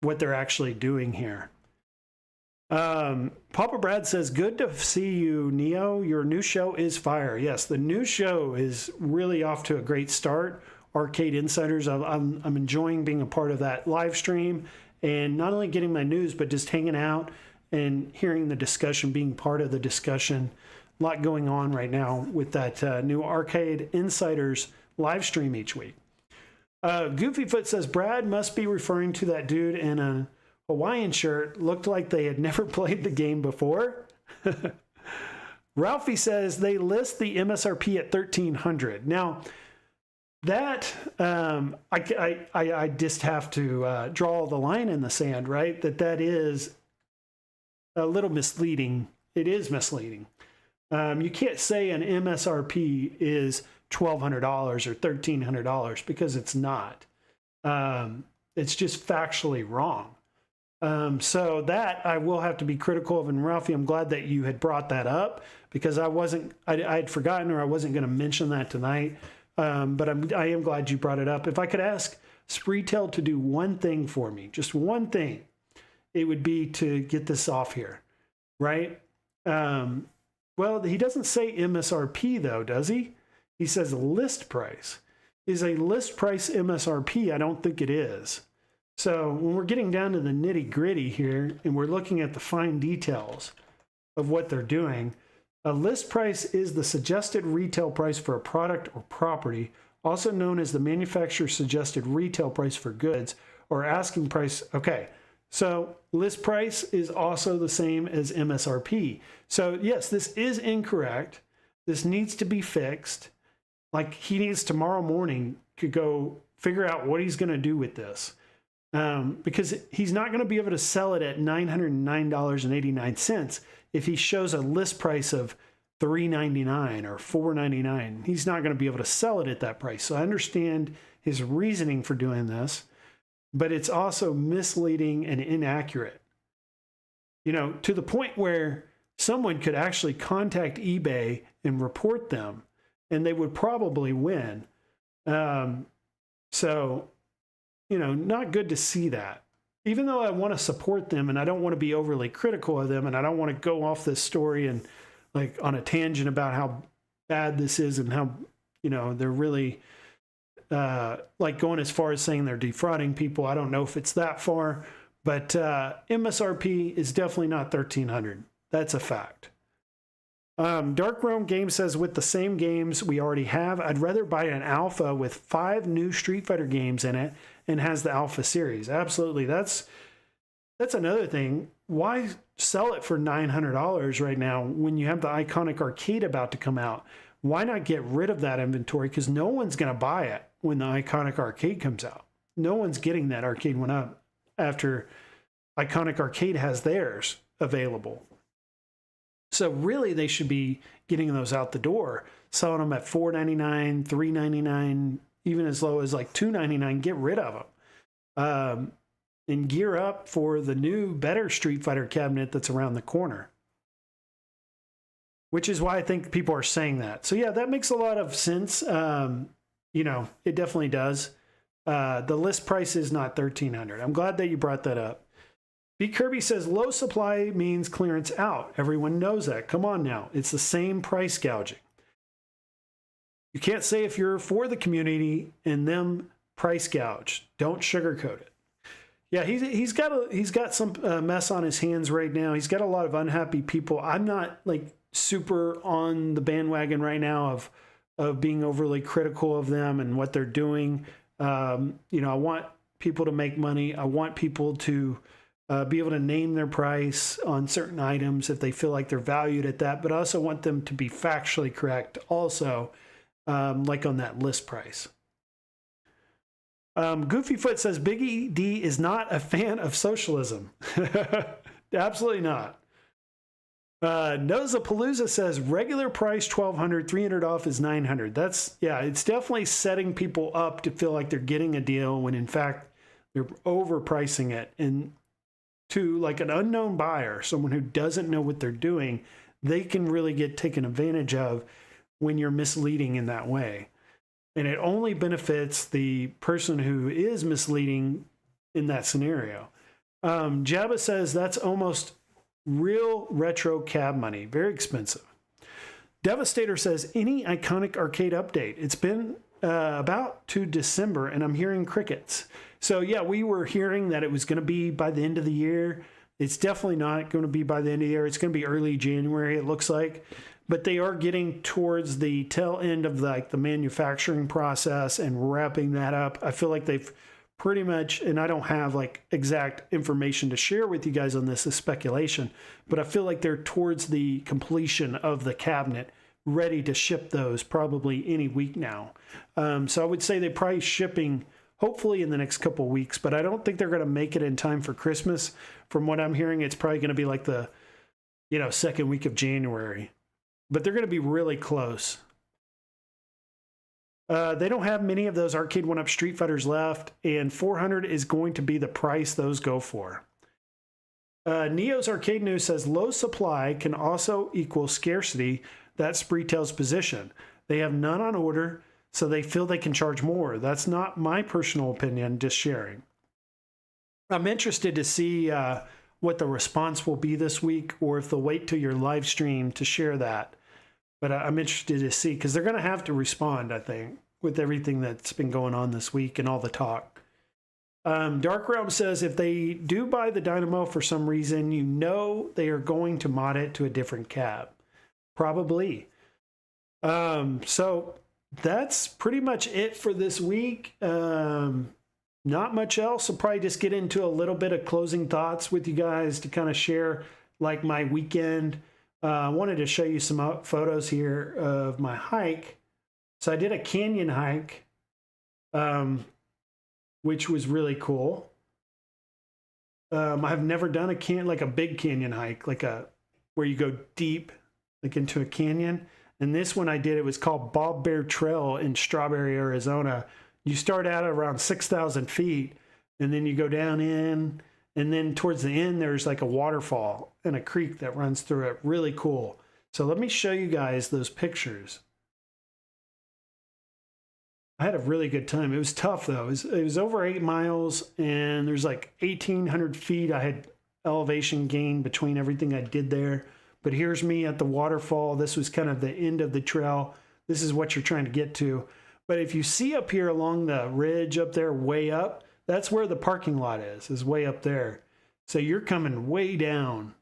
what they're actually doing here. Papa Brad says, good to see you, Neo. Your new show is fire. Yes, the new show is really off to a great start. Arcade Insiders, I'm enjoying being a part of that live stream and not only getting my news, but just hanging out and hearing the discussion, being part of the discussion. A lot going on right now with that new Arcade Insiders live stream each week. Goofyfoot says, Brad must be referring to that dude in a Hawaiian shirt. Looked like they had never played the game before. Ralphie says they list the MSRP at $1,300. Now, that I just have to draw the line in the sand, right? That is a little misleading. It is misleading. You can't say an MSRP is $1,200 or $1,300 because it's not. It's just factually wrong. So that I will have to be critical of. And Ralphie, I'm glad that you had brought that up because I had forgotten or I wasn't going to mention that tonight. But I am glad you brought it up. If I could ask Spreetel to do one thing for me, just one thing, it would be to get this off here, right? Well, he doesn't say MSRP though, does he? He says list price. Is a list price MSRP? I don't think it is. So when we're getting down to the nitty gritty here and we're looking at the fine details of what they're doing, a list price is the suggested retail price for a product or property, also known as the manufacturer's suggested retail price for goods or asking price. Okay, So list price is also the same as MSRP. So yes, this is incorrect. This needs to be fixed. Like he needs tomorrow morning to go figure out what he's going to do with this. Because he's not going to be able to sell it at $909.89 if he shows a list price of $399 or $499. He's not going to be able to sell it at that price. So I understand his reasoning for doing this, but it's also misleading and inaccurate. You know, to the point where someone could actually contact eBay and report them, and they would probably win. So, you know, not good to see that. Even though I want to support them and I don't want to be overly critical of them and I don't want to go off this story and like on a tangent about how bad this is and how, you know, they're really like going as far as saying they're defrauding people. I don't know if it's that far, but MSRP is definitely not $1,300. That's a fact. Dark Realm Games says, with the same games we already have, I'd rather buy an alpha with 5 new Street Fighter games in it and has the alpha series. Absolutely. That's another thing. Why sell it for $900 right now when you have the Iconic Arcade about to come out? Why not get rid of that inventory? Because no one's going to buy it when the Iconic Arcade comes out. No one's getting that arcade one up after Iconic Arcade has theirs available. So really, they should be getting those out the door, selling them at $4.99, $3.99, even as low as like $2.99. Get rid of them and gear up for the new, better Street Fighter cabinet that's around the corner. Which is why I think people are saying that. So yeah, that makes a lot of sense. You know, it definitely does. The list price is not $1,300. I'm glad that you brought that up. B. Kirby says, low supply means clearance out. Everyone knows that. Come on now. It's the same price gouging. You can't say if you're for the community and them price gouge. Don't sugarcoat it. Yeah, he's got some mess on his hands right now. He's got a lot of unhappy people. I'm not like super on the bandwagon right now of being overly critical of them and what they're doing. You know, I want people to make money. I want people to be able to name their price on certain items if they feel like they're valued at that, but I also want them to be factually correct also, like on that list price. Goofyfoot says, Biggie D is not a fan of socialism. Absolutely not. Nosapalooza says, regular price $1,200, $300 off is $900. That's, yeah, it's definitely setting people up to feel like they're getting a deal when in fact they're overpricing it. And to like an unknown buyer, someone who doesn't know what they're doing, they can really get taken advantage of when you're misleading in that way. And it only benefits the person who is misleading in that scenario. Jabba says that's almost real retro cab money. Very expensive. Devastator says, any Iconic Arcade update? It's been about to December and I'm hearing crickets. So yeah, we were hearing that it was going to be by the end of the year. It's definitely not going to be by the end of the year. It's going to be early January, it looks like. But they are getting towards the tail end of like the manufacturing process and wrapping that up. I feel like they've pretty much, and I don't have like exact information to share with you guys on this as speculation, but I feel like they're towards the completion of the cabinet, ready to ship those probably any week now. So I would say they're probably shipping hopefully in the next couple of weeks, but I don't think they're going to make it in time for Christmas. From what I'm hearing, it's probably going to be like the, you know, second week of January, but they're going to be really close. They don't have many of those Arcade 1-Up Street Fighters left, and $400 is going to be the price those go for. Neo's Arcade News says low supply can also equal scarcity. That's Spreetail's position. They have none on order, so they feel they can charge more. That's not my personal opinion, just sharing. I'm interested to see what the response will be this week, or if they'll wait till your live stream to share that. But I'm interested to see, because they're going to have to respond, I think, with everything that's been going on this week and all the talk. Dark Realm says, if they do buy the Dynamo for some reason, you know they are going to mod it to a different cab. Probably. So that's pretty much it for this week. not much else. I'll probably just get into a little bit of closing thoughts with you guys to kind of share like my weekend. I wanted to show you some photos here of my hike. So I did a canyon hike, which was really cool. I've never done a big canyon hike, where you go deep, like into a canyon. And this one I did, it was called Bob Bear Trail in Strawberry, Arizona. You start out at around 6,000 feet, and then you go down in, and then towards the end, there's like a waterfall and a creek that runs through it. Really cool. So let me show you guys those pictures. I had a really good time. It was tough though. It was over 8 miles, and there's like 1,800 feet. I had elevation gain between everything I did there. But here's me at the waterfall. This was kind of the end of the trail. This is what you're trying to get to. But if you see up here along the ridge up there, way up, that's where the parking lot is way up there. So you're coming way down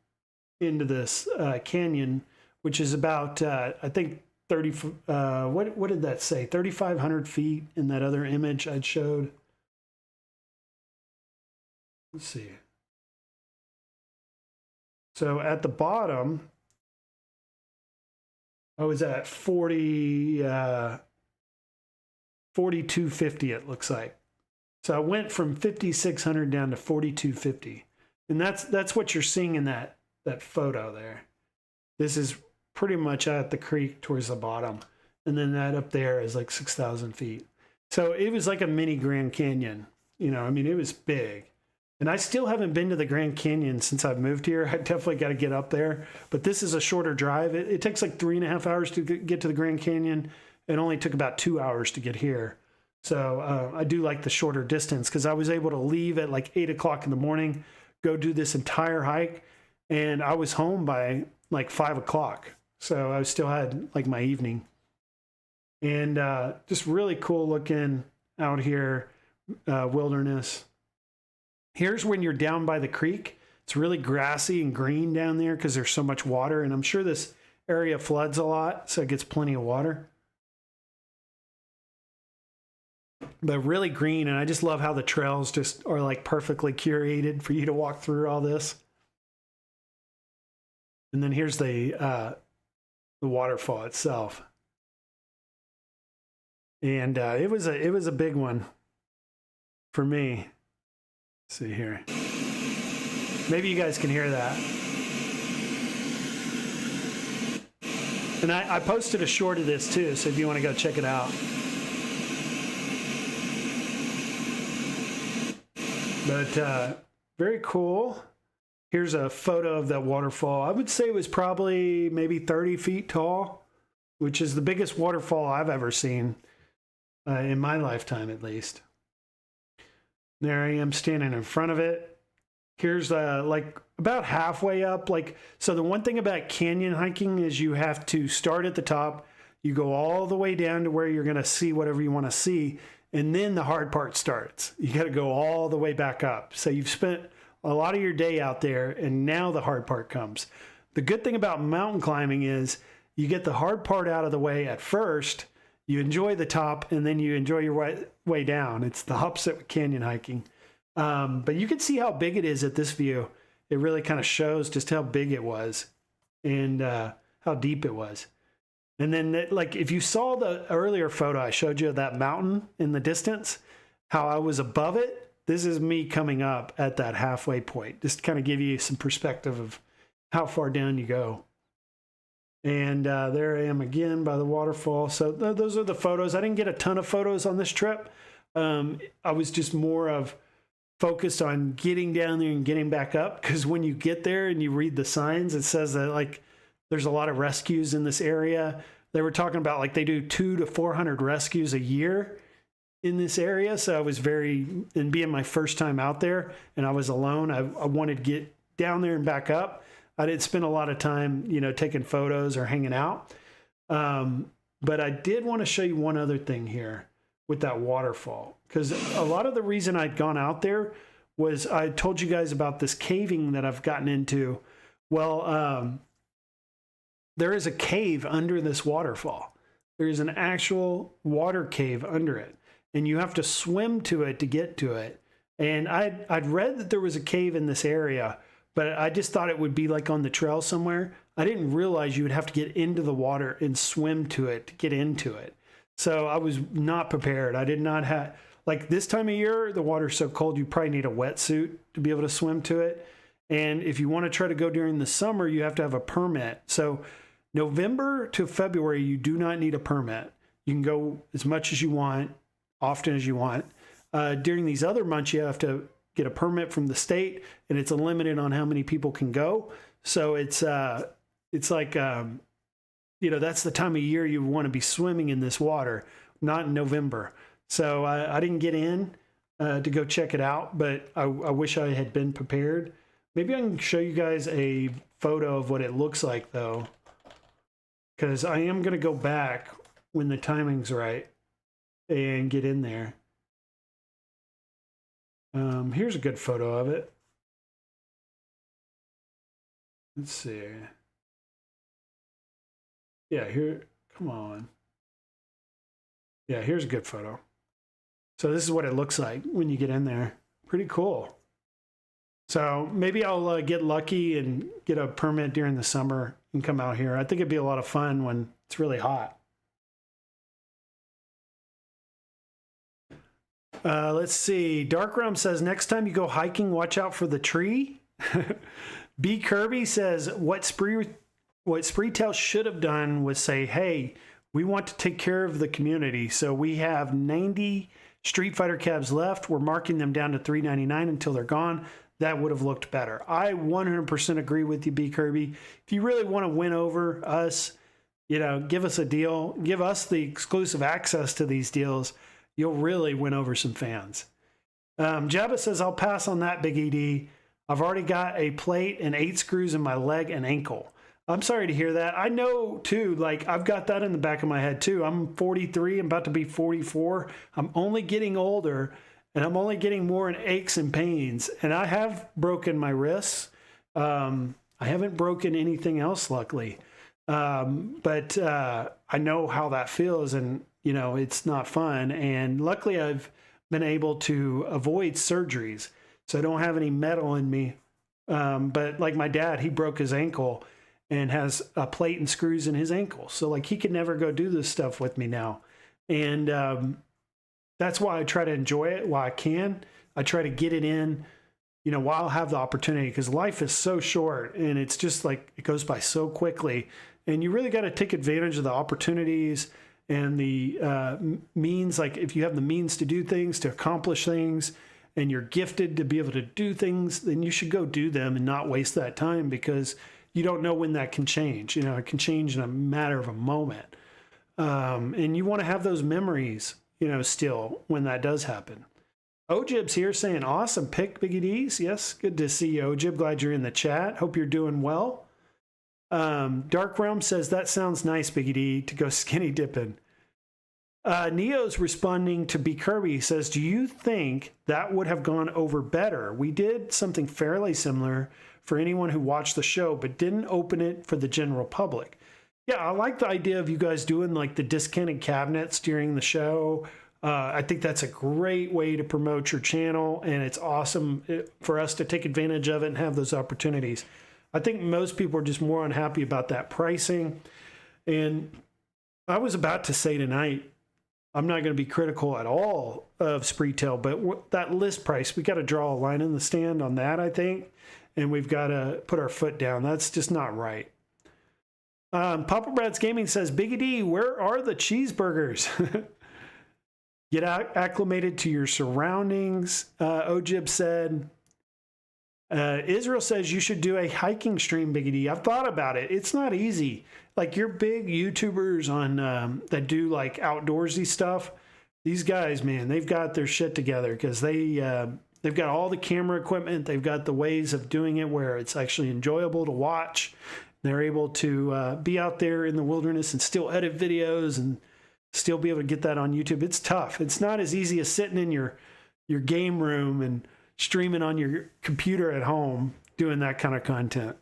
into this canyon, which is about, I think, 30, what did that say? 3,500 feet in that other image I showed. Let's see. So at the bottom, I was at 4,250, it looks like. So I went from 5,600 down to 4,250. And that's what you're seeing in that photo there. This is pretty much at the creek towards the bottom. And then that up there is like 6,000 feet. So it was like a mini Grand Canyon. You know, I mean, it was big. And I still haven't been to the Grand Canyon since I've moved here. I definitely got to get up there. But this is a shorter drive. It takes like 3.5 hours to get to the Grand Canyon. It only took about 2 hours to get here. So I do like the shorter distance because I was able to leave at like 8 o'clock in the morning, go do this entire hike, and I was home by like 5 o'clock. So I still had like my evening. And just really cool looking out here, wilderness. Here's when you're down by the creek. It's really grassy and green down there because there's so much water. And I'm sure this area floods a lot, so it gets plenty of water. But really green, and I just love how the trails just are like perfectly curated for you to walk through all this. And then here's the waterfall itself. And it was a big one for me. Let's see here. Maybe you guys can hear that. And I posted a short of this too, so if you want to go check it out. But very cool. Here's a photo of that waterfall. I would say it was probably maybe 30 feet tall, which is the biggest waterfall I've ever seen in my lifetime, at least. There I am standing in front of it. Here's like about halfway up. So the one thing about canyon hiking is you have to start at the top. You go all the way down to where you're going to see whatever you want to see. And then the hard part starts. You got to go all the way back up. So you've spent a lot of your day out there, and now the hard part comes. The good thing about mountain climbing is you get the hard part out of the way at first, you enjoy the top, and then you enjoy your way down. It's the opposite with canyon hiking. But you can see how big it is at this view. It really kind of shows just how big it was and how deep it was. And then, like, if you saw the earlier photo I showed you of that mountain in the distance, how I was above it, this is me coming up at that halfway point. Just to kind of give you some perspective of how far down you go. And there I am again by the waterfall. So those are the photos. I didn't get a ton of photos on this trip. I was just more of focused on getting down there and getting back up. Because when you get there and you read the signs, it says that, like, there's a lot of rescues in this area. They were talking about like they do 200 to 400 rescues a year in this area. So I was and being my first time out there and I was alone, I wanted to get down there and back up. I didn't spend a lot of time, taking photos or hanging out. But I did want to show you one other thing here with that waterfall. Because a lot of the reason I'd gone out there was I told you guys about this caving that I've gotten into. Well, there is a cave under this waterfall. There is an actual water cave under it. and you have to swim to it to get to it. And I'd read that there was a cave in this area, but I just thought it would be like on the trail somewhere. I didn't realize you would have to get into the water and swim to it to get into it. So I was not prepared. I did not have, like this time of year, the water's so cold, you probably need a wetsuit to be able to swim to it. And if you want to try to go during the summer, you have to have a permit. So November to February, you do not need a permit. You can go as much as you want, often as you want. During these other months, you have to get a permit from the state, and it's limited on how many people can go. So it's like, you know, that's the time of year you want to be swimming in this water, not in November. So I didn't get in to go check it out, but I wish I had been prepared. Maybe I can show you guys a photo of what it looks like, though, because I am going to go back when the timing's right and get in there. Here's a good photo of it. Let's see. Yeah, here, come on. Yeah, here's a good photo. So this is what it looks like when you get in there. Pretty cool. So maybe I'll get lucky and get a permit during the summer and come out here. I think it'd be a lot of fun when it's really hot. Let's see. Dark Realm says, next time you go hiking, watch out for the tree. B. Kirby says, what Spreetail should have done was say, hey, we want to take care of the community. So we have 90 Street Fighter cabs left. We're marking them down to $3.99 until they're gone. That would have looked better. I 100% agree with you, B. Kirby. If you really want to win over us, you know, give us a deal. Give us the exclusive access to these deals. You'll really win over some fans. Jabba says, I'll pass on that, Big ED. I've already got a plate and 8 screws in my leg and ankle. I'm sorry to hear that. I know, too, like, I've got that in the back of my head, too. I'm 43. I'm about to be 44. I'm only getting older, and I'm only getting more in aches and pains. And I have broken my wrists. I haven't broken anything else, luckily. But I know how that feels, and you know, it's not fun. And luckily I've been able to avoid surgeries, so I don't have any metal in me. But like my dad, he broke his ankle and has a plate and screws in his ankle. So like he could never go do this stuff with me now. And that's why I try to enjoy it while I can. I try to get it in, you know, while I have the opportunity, because life is so short and it's just like, it goes by so quickly. And you really got to take advantage of the opportunities and the means. Like if you have the means to do things, to accomplish things, and you're gifted to be able to do things, then you should go do them and not waste that time, because you don't know when that can change. You know, it can change in a matter of a moment. And you want to have those memories, you know, still when that does happen. Ojib's here saying, awesome pick, Biggie D's. Yes, good to see you, Ojib. Glad you're in the chat. Hope you're doing well. Dark Realm says, that sounds nice, Biggie D, to go skinny dipping. Neo's responding to B. Kirby, says, do you think that would have gone over better? We did something fairly similar for anyone who watched the show, but didn't open it for the general public. Yeah, I like the idea of you guys doing like the discounted cabinets during the show. I think that's a great way to promote your channel, and it's awesome for us to take advantage of it and have those opportunities. I think most people are just more unhappy about that pricing. And I was about to say tonight, I'm not going to be critical at all of Spreetail, but that list price, we got to draw a line in the sand on that, I think. And we've got to put our foot down. That's just not right. Papa Brad's Gaming says, Biggie D, where are the cheeseburgers? Get acclimated to your surroundings, Ojib said. Israel says you should do a hiking stream, Biggie D. I've thought about it. It's not easy. Like your big YouTubers on that do like outdoorsy stuff. These guys, man, they've got their shit together, because they've got all the camera equipment. They've got the ways of doing it where it's actually enjoyable to watch. They're able to be out there in the wilderness and still edit videos and still be able to get that on YouTube. It's tough. It's not as easy as sitting in your game room and streaming on your computer at home doing that kind of content.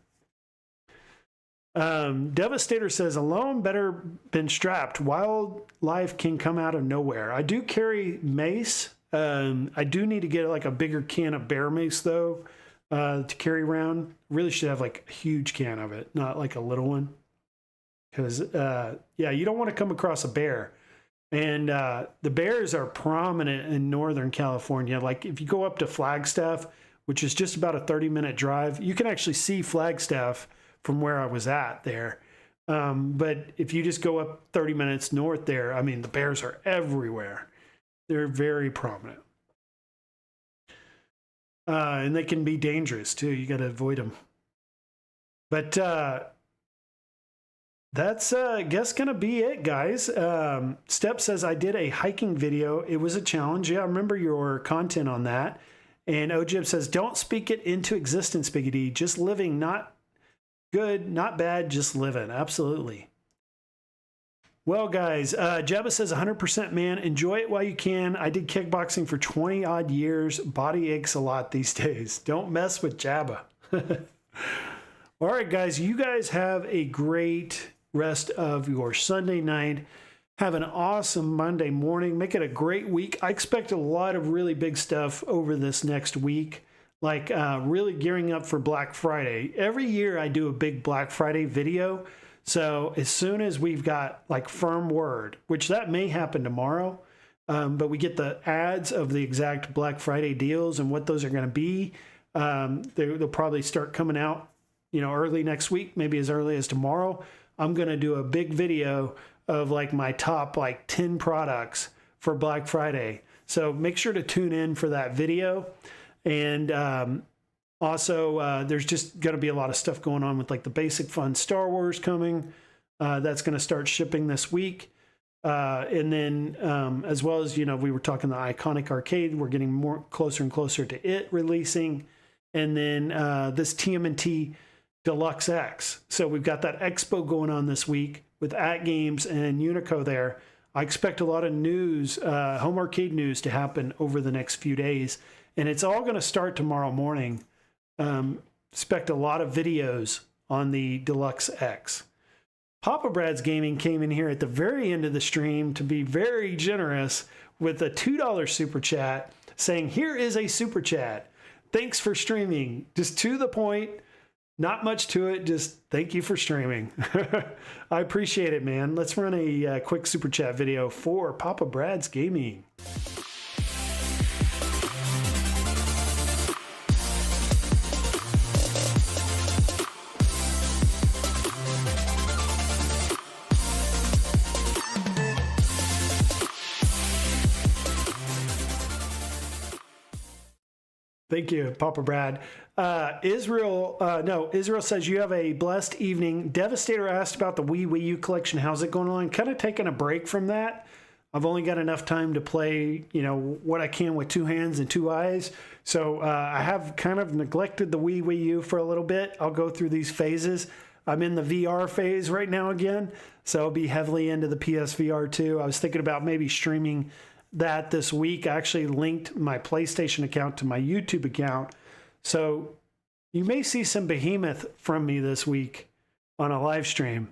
Devastator says, alone better been strapped. Wildlife can come out of nowhere. I do carry mace. I do need to get like a bigger can of bear mace though, to carry around. Really should have like a huge can of it, not like a little one. Because, yeah, you don't want to come across a bear. And the bears are prominent in Northern California. Like if you go up to Flagstaff, which is just about a 30-minute drive, you can actually see Flagstaff from where I was at there. But if you just go up 30 minutes north there, I mean, the bears are everywhere. They're very prominent. And they can be dangerous too. You got to avoid them. But that's, I guess, going to be it, guys. Step says, I did a hiking video. It was a challenge. Yeah, I remember your content on that. And Ojib says, don't speak it into existence, Biggie D. Just living, not good, not bad, just living. Absolutely. Well, guys, Jabba says 100% man. Enjoy it while you can. I did kickboxing for 20 odd years. Body aches a lot these days. Don't mess with Jabba. All right, guys, you guys have a great rest of your Sunday night. Have an awesome Monday morning. Make it a great week. I expect a lot of really big stuff over this next week, like really gearing up for Black Friday. Every year I do a big Black Friday video. So as soon as we've got like firm word, which that may happen tomorrow, but we get the ads of the exact Black Friday deals and what those are going to be, they'll probably start coming out, you know, early next week, maybe as early as tomorrow. I'm going to do a big video of like my top like 10 products for Black Friday. So make sure to tune in for that video. And also there's just going to be a lot of stuff going on with like the Basic Fun Star Wars coming. That's going to start shipping this week. And then as well as, you know, we were talking the Iconic Arcade, we're getting more closer and closer to it releasing. And then this TMNT Deluxe X. So we've got that expo going on this week with AtGames and Unico there. I expect a lot of news, home arcade news to happen over the next few days. And it's all going to start tomorrow morning. Expect a lot of videos on the Deluxe X. Papa Brad's Gaming came in here at the very end of the stream to be very generous with a $2 super chat saying, here is a super chat. Thanks for streaming. Just to the point. Not much to it, just thank you for streaming. I appreciate it, man. Let's run a quick super chat video for Papa Brad's Gaming. Thank you, Papa Brad. Israel says you have a blessed evening. Devastator asked about the Wii U collection. How's it going on? Kind of taking a break from that. I've only got enough time to play, you know, what I can with two hands and two eyes. So I have kind of neglected the Wii U for a little bit. I'll go through these phases. I'm in the VR phase right now again, so I'll be heavily into the PSVR 2. I was thinking about maybe streaming that this week. I actually linked my PlayStation account to my YouTube account. So you may see some behemoth from me this week on a live stream.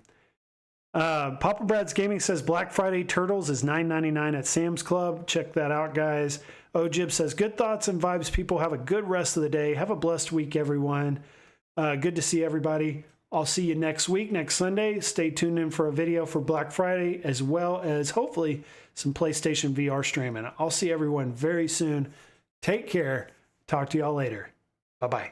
Papa Brad's Gaming says Black Friday Turtles is $9.99 at Sam's Club. Check that out, guys. Ojib says good thoughts and vibes. People have a good rest of the day. Have a blessed week, everyone. Good to see everybody. I'll see you next week, next Sunday. Stay tuned in for a video for Black Friday, as well as hopefully some PlayStation VR streaming. I'll see everyone very soon. Take care. Talk to y'all later. Bye-bye.